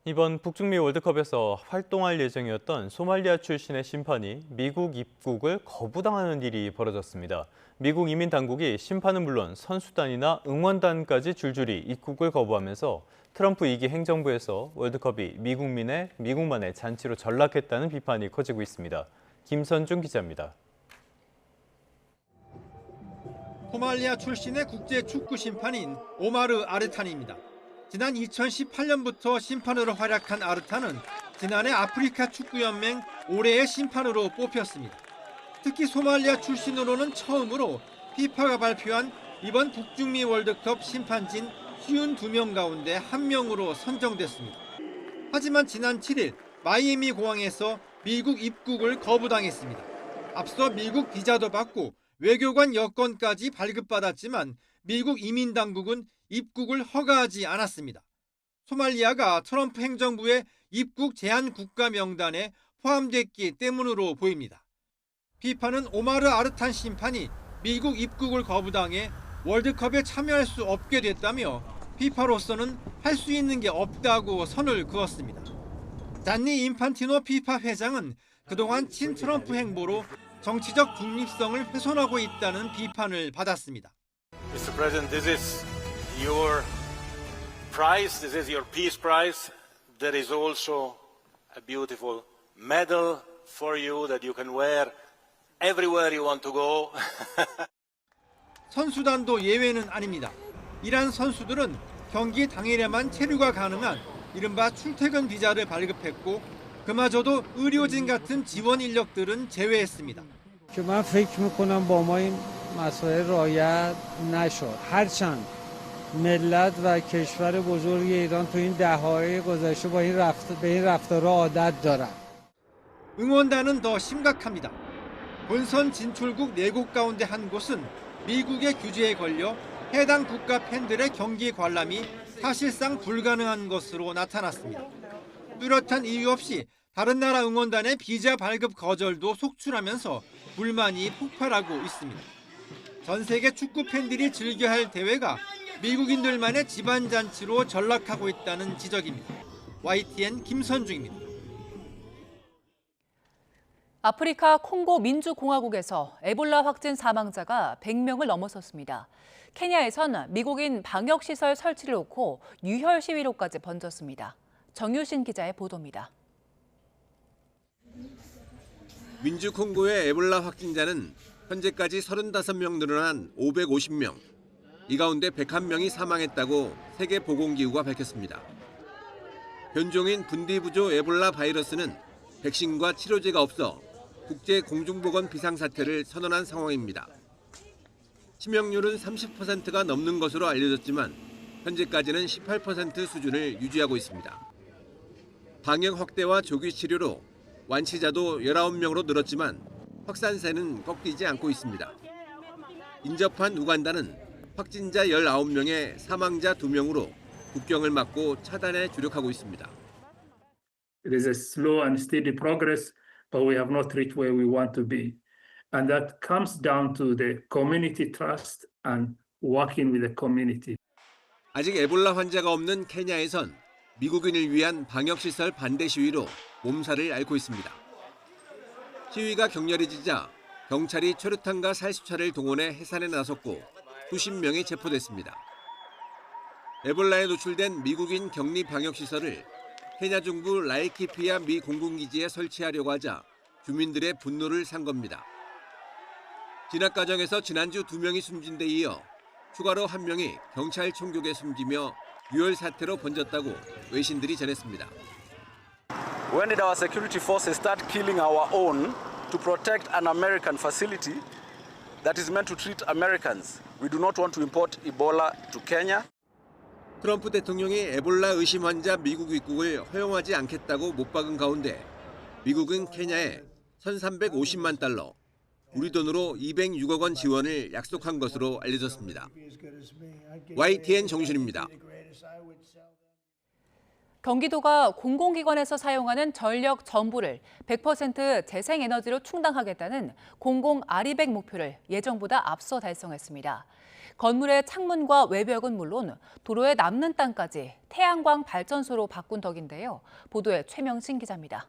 이번 북중미 월드컵에서 활동할 예정이었던 소말리아 출신의 심판이 미국 입국을 거부당하는 일이 벌어졌습니다. 미국 이민 당국이 심판은 물론 선수단이나 응원단까지 줄줄이 입국을 거부하면서 트럼프 2기 행정부에서 월드컵이 미국만의 잔치로 전락했다는 비판이 커지고 있습니다. 김선중 기자입니다. 소말리아 출신의 국제 축구 심판인 오마르 아르탄입니다. 지난 2018년부터 심판으로 활약한 아르탄은 지난해 아프리카 축구연맹 올해의 심판으로 뽑혔습니다. 특히 소말리아 출신으로는 처음으로 피파가 발표한 이번 북중미 월드컵 심판진 52명 가운데 1명으로 선정됐습니다. 하지만 지난 7일 마이애미 공항에서 미국 입국을 거부당했습니다. 앞서 미국 비자도 받고 외교관 여권까지 발급받았지만 미국 이민당국은 입국을 허가하지 않았습니다. 소말리아가 트럼프 행정부의 입국 제한 국가 명단에 포함됐기 때문으로 보입니다. 피파는 오마르 아르탄 심판이 미국 입국을 거부당해 월드컵에 참여할 수 없게 됐다며 피파로서는 할 수 있는 게 없다고 선을 그었습니다. 잔니 인판티노 피파 회장은 그동안 친트럼프 행보로 정치적 중립성을 훼손하고 있다는 비판을 받았습니다. Mr. President, this is your prize. This is your peace prize. There is also a beautiful medal for you that you can wear everywhere you want to go. 선수단도 예외는 아닙니다. 이란 선수들은 경기 당일에만 체류가 가능한 이른바 출퇴근 비자를 발급했고 그마저도 의료진 같은 지원 인력들은 제외했습니다. من فکر میکنم با ما این مسائل رعایت نشد. هرچند ملت و کشور بزرگ ایران تو این دهه‌های گذشته به این رفتارها عادت دارن. 응원단은 더 심각합니다. 본선 진출국 4곳 가운데 한 곳은 미국의 규제에 걸려 해당 국가 팬들의 경기 관람이 사실상 불가능한 것으로 나타났습니다. 뚜렷한 이유 없이 다른 나라 응원단의 비자 발급 거절도 속출하면서 불만이 폭발하고 있습니다. 전 세계 축구 팬들이 즐겨야 할 대회가 미국인들만의 집안잔치로 전락하고 있다는 지적입니다. YTN 김선중입니다. 아프리카 콩고 민주공화국에서 에볼라 확진 사망자가 100명을 넘어섰습니다. 케냐에선 미국인 방역시설 설치를 놓고 유혈 시위로까지 번졌습니다. 정유신 기자의 보도입니다. 민주 콩고의 에볼라 확진자는 현재까지 35명 늘어난 550명. 이 가운데 101명이 사망했다고 세계보건기구가 밝혔습니다. 변종인 분디부조 에볼라 바이러스는 백신과 치료제가 없어 국제 공중보건 비상사태를 선언한 상황입니다. 치명률은 30%가 넘는 것으로 알려졌지만 현재까지는 18% 수준을 유지하고 있습니다. 방역 확대와 조기 치료로 완치자도 19명으로 늘었지만 확산세는 꺾이지 않고 있습니다. 인접한 우간다는 확진자 19명에 사망자 2명으로 국경을 막고 차단에 주력하고 있습니다. It is a slow and steady progress, but we have not reached where we want to be. And that comes down to the community trust and working with the community. 아직 에볼라 환자가 없는 케냐에선 미국인을 위한 방역시설 반대 시위로 몸살을 앓고 있습니다. 시위가 격렬해지자 경찰이 최루탄과 살수차를 동원해 해산에 나섰고 수십 명이 체포됐습니다. 에볼라에 노출된 미국인 격리 방역시설을 케냐 중부 라이키피아 미 공군기지에 설치하려고 하자 주민들의 분노를 산 겁니다. 진압 과정에서 지난주 2명이 숨진 데 이어 추가로 1명이 경찰 총격에 숨지며 유혈 사태로 번졌다고 외신들이 전했습니다. When did our security forces start killing our own to protect an American facility that is meant to treat Americans? We do not want to import Ebola to Kenya. 트럼프 대통령이 에볼라 의심 환자 미국 입국을 허용하지 않겠다고 못 박은 가운데 미국은 케냐에 1,350만 달러, 우리 돈으로 206억 원 지원을 약속한 것으로 알려졌습니다. YTN 정준입니다. 경기도가 공공기관에서 사용하는 전력 전부를 100% 재생에너지로 충당하겠다는 공공 아리백 목표를 예정보다 앞서 달성했습니다. 건물의 창문과 외벽은 물론 도로에 남는 땅까지 태양광 발전소로 바꾼 덕인데요. 보도에 최명신 기자입니다.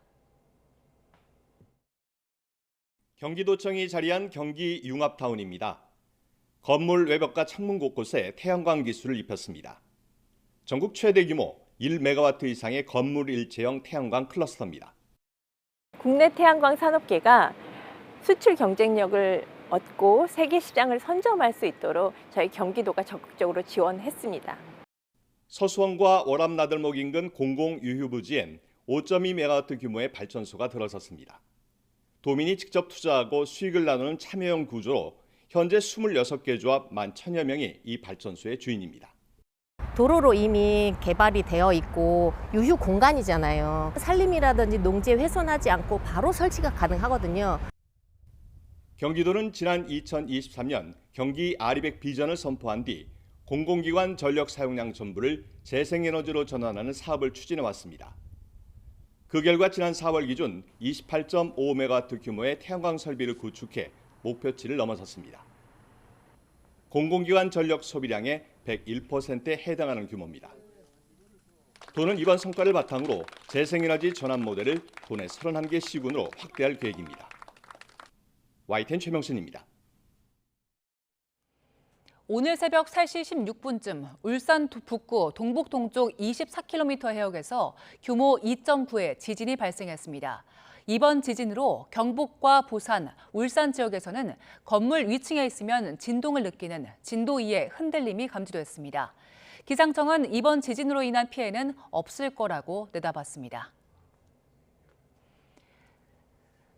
경기도청이 자리한 경기 융합타운입니다. 건물 외벽과 창문 곳곳에 태양광 기술을 입혔습니다. 전국 최대 규모 1메가와트 이상의 건물 일체형 태양광 클러스터입니다. 국내 태양광 산업계가 수출 경쟁력을 얻고 세계 시장을 선점할 수 있도록 저희 경기도가 적극적으로 지원했습니다. 서수원과 월암 나들목 인근 공공 유휴 부지엔 5.2메가와트 규모의 발전소가 들어섰습니다. 도민이 직접 투자하고 수익을 나누는 참여형 구조로 현재 26개 조합 11,000여 명이 이 발전소의 주인입니다. 도로로 이미 개발이 되어 있고 유휴 공간이잖아요. 산림이라든지 농지 훼손하지 않고 바로 설치가 가능하거든요. 경기도는 지난 2023년 경기 아리백 비전을 선포한 뒤 공공기관 전력 사용량 전부를 재생에너지로 전환하는 사업을 추진해 왔습니다. 그 결과 지난 4월 기준 28.5메가와트 규모의 태양광 설비를 구축해 목표치를 넘어섰습니다. 공공기관 전력 소비량의 101%에 해당하는 규모입니다. 도는 이번 성과를 바탕으로 재생에너지 전환 모델을 도내 31개 시군으로 확대할 계획입니다. YTN 최명신입니다. 오늘 새벽 3시 16분쯤 울산 북구 동북 동쪽 24km 해역에서 규모 2.9의 지진이 발생했습니다. 이번 지진으로 경북과 부산, 울산 지역에서는 건물 위층에 있으면 진동을 느끼는 진도 2의 흔들림이 감지됐습니다. 기상청은 이번 지진으로 인한 피해는 없을 거라고 내다봤습니다.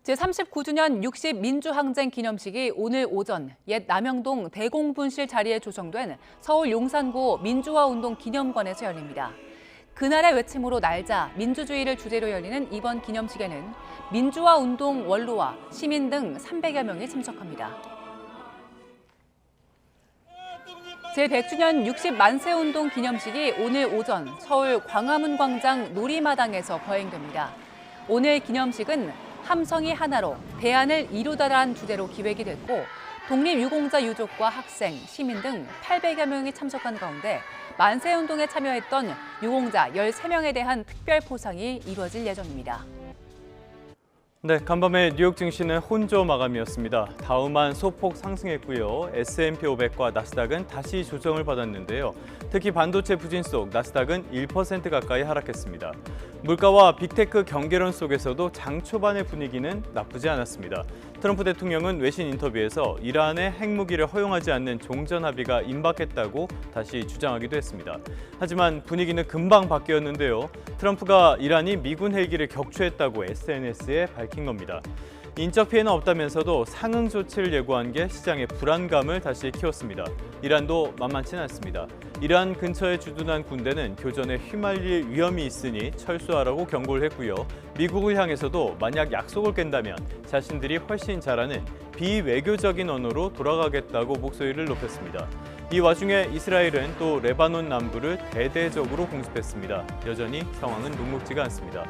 제39주년 60민주항쟁 기념식이 오늘 오전 옛 남영동 대공분실 자리에 조성된 서울 용산구 민주화운동 기념관에서 열립니다. 그날의 외침으로 날자 민주주의를 주제로 열리는 이번 기념식에는 민주화운동 원로와 시민 등 300여 명이 참석합니다. 제100주년 60만세운동 기념식이 오늘 오전 서울 광화문 광장 놀이마당에서 거행됩니다. 오늘 기념식은 함성이 하나로 대안을 이루다라는 주제로 기획이 됐고 독립유공자 유족과 학생, 시민 등 800여 명이 참석한 가운데 만세운동에 참여했던 유공자 13명에 대한 특별 포상이 이루어질 예정입니다. 네, 간밤에 뉴욕 증시는 혼조 마감이었습니다. 다우만 소폭 상승했고요. S&P 500과 나스닥은 다시 조정을 받았는데요. 특히 반도체 부진 속 나스닥은 1% 가까이 하락했습니다. 물가와 빅테크 경계론 속에서도 장 초반의 분위기는 나쁘지 않았습니다. 트럼프 대통령은 외신 인터뷰에서 이란의 핵무기를 허용하지 않는 종전 합의가 임박했다고 다시 주장하기도 했습니다. 하지만 분위기는 금방 바뀌었는데요. 트럼프가 이란이 미군 헬기를 격추했다고 SNS에 밝힌 겁니다. 인적 피해는 없다면서도 상응 조치를 예고한 게 시장의 불안감을 다시 키웠습니다. 이란도 만만치는 않습니다. 이란 근처에 주둔한 군대는 교전에 휘말릴 위험이 있으니 철수하라고 경고를 했고요. 미국을 향해서도 만약 약속을 깬다면 자신들이 훨씬 잘하는 비외교적인 언어로 돌아가겠다고 목소리를 높였습니다. 이 와중에 이스라엘은 또 레바논 남부를 대대적으로 공습했습니다. 여전히 상황은 녹록지가 않습니다.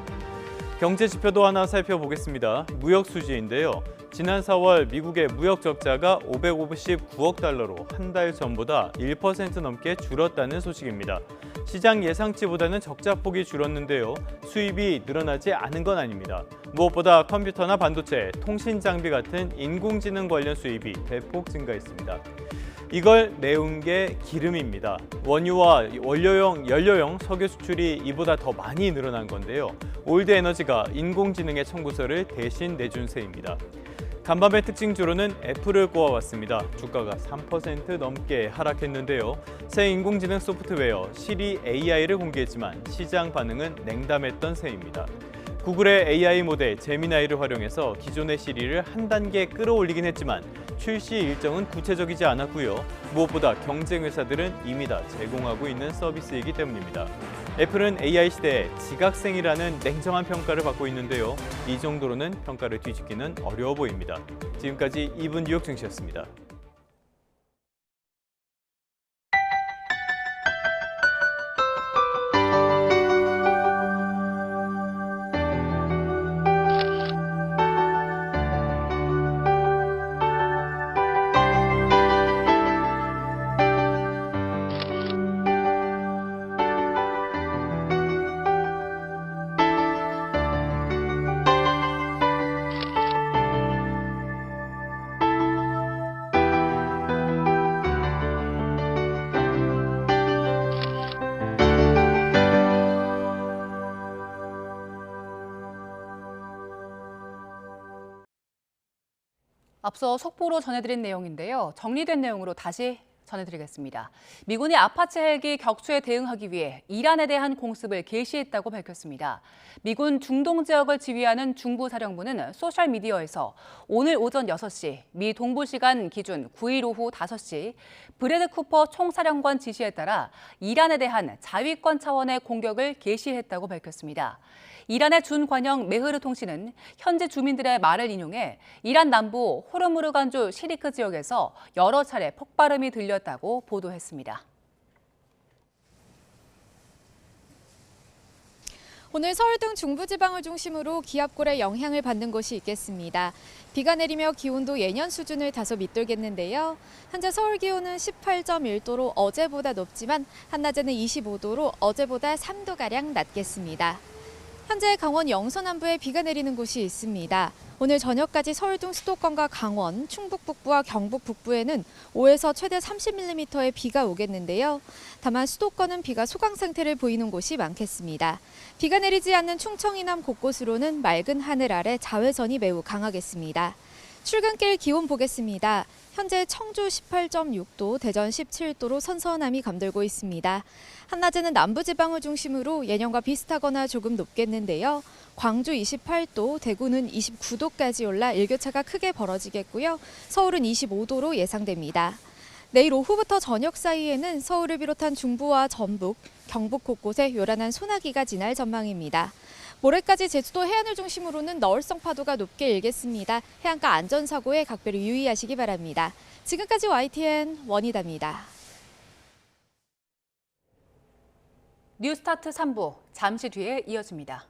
경제 지표도 하나 살펴보겠습니다. 무역 수지인데요. 지난 4월 미국의 무역 적자가 559억 달러로 한 달 전보다 1% 넘게 줄었다는 소식입니다. 시장 예상치보다는 적자폭이 줄었는데요. 수입이 늘어나지 않은 건 아닙니다. 무엇보다 컴퓨터나 반도체, 통신 장비 같은 인공지능 관련 수입이 대폭 증가했습니다. 이걸 메운 게 기름입니다. 원유와 연료용 석유 수출이 이보다 더 많이 늘어난 건데요. 올드에너지가 인공지능의 청구서를 대신 내준 셈입니다. 간밤의 특징주로는 애플을 꼽아봤습니다. 주가가 3% 넘게 하락했는데요. 새 인공지능 소프트웨어 시리 AI를 공개했지만 시장 반응은 냉담했던 셈입니다. 구글의 AI 모델 제미나이를 활용해서 기존의 시리를 한 단계 끌어올리긴 했지만 출시 일정은 구체적이지 않았고요. 무엇보다 경쟁 회사들은 이미 다 제공하고 있는 서비스이기 때문입니다. 애플은 AI 시대에 지각생이라는 냉정한 평가를 받고 있는데요. 이 정도로는 평가를 뒤집기는 어려워 보입니다. 지금까지 2분 뉴욕 증시였습니다. 앞서 속보로 전해드린 내용인데요. 정리된 내용으로 다시 전해드리겠습니다. 미군이 아파치 헬기 격추에 대응하기 위해 이란에 대한 공습을 개시했다고 밝혔습니다. 미군 중동 지역을 지휘하는 중부사령부는 소셜미디어에서 오늘 오전 6시, 미 동부 시간 기준 9일 오후 5시 브래드 쿠퍼 총사령관 지시에 따라 이란에 대한 자위권 차원의 공격을 개시했다고 밝혔습니다. 이란의 준관영 메흐르 통신은 현지 주민들의 말을 인용해 이란 남부 호르무르간주 시리크 지역에서 여러 차례 폭발음이 들렸다고 보도했습니다. 오늘 서울 등 중부지방을 중심으로 기압골의 영향을 받는 곳이 있겠습니다. 비가 내리며 기온도 예년 수준을 다소 밑돌겠는데요. 현재 서울 기온은 18.1도로 어제보다 높지만 한낮에는 25도로 어제보다 3도가량 낮겠습니다. 현재 강원 영서 남부에 비가 내리는 곳이 있습니다. 오늘 저녁까지 서울 등 수도권과 강원, 충북 북부와 경북 북부에는 5에서 최대 30mm의 비가 오겠는데요. 다만 수도권은 비가 소강 상태를 보이는 곳이 많겠습니다. 비가 내리지 않는 충청 이남 곳곳으로는 맑은 하늘 아래 자외선이 매우 강하겠습니다. 출근길 기온 보겠습니다. 현재 청주 18.6도, 대전 17도로 선선함이 감돌고 있습니다. 한낮에는 남부지방을 중심으로 예년과 비슷하거나 조금 높겠는데요. 광주 28도, 대구는 29도까지 올라 일교차가 크게 벌어지겠고요. 서울은 25도로 예상됩니다. 내일 오후부터 저녁 사이에는 서울을 비롯한 중부와 전북, 경북 곳곳에 요란한 소나기가 지날 전망입니다. 모레까지 제주도 해안을 중심으로는 너울성 파도가 높게 일겠습니다. 해안가 안전사고에 각별히 유의하시기 바랍니다. 지금까지 YTN 원희다입니다. 뉴스타트 3부 잠시 뒤에 이어집니다.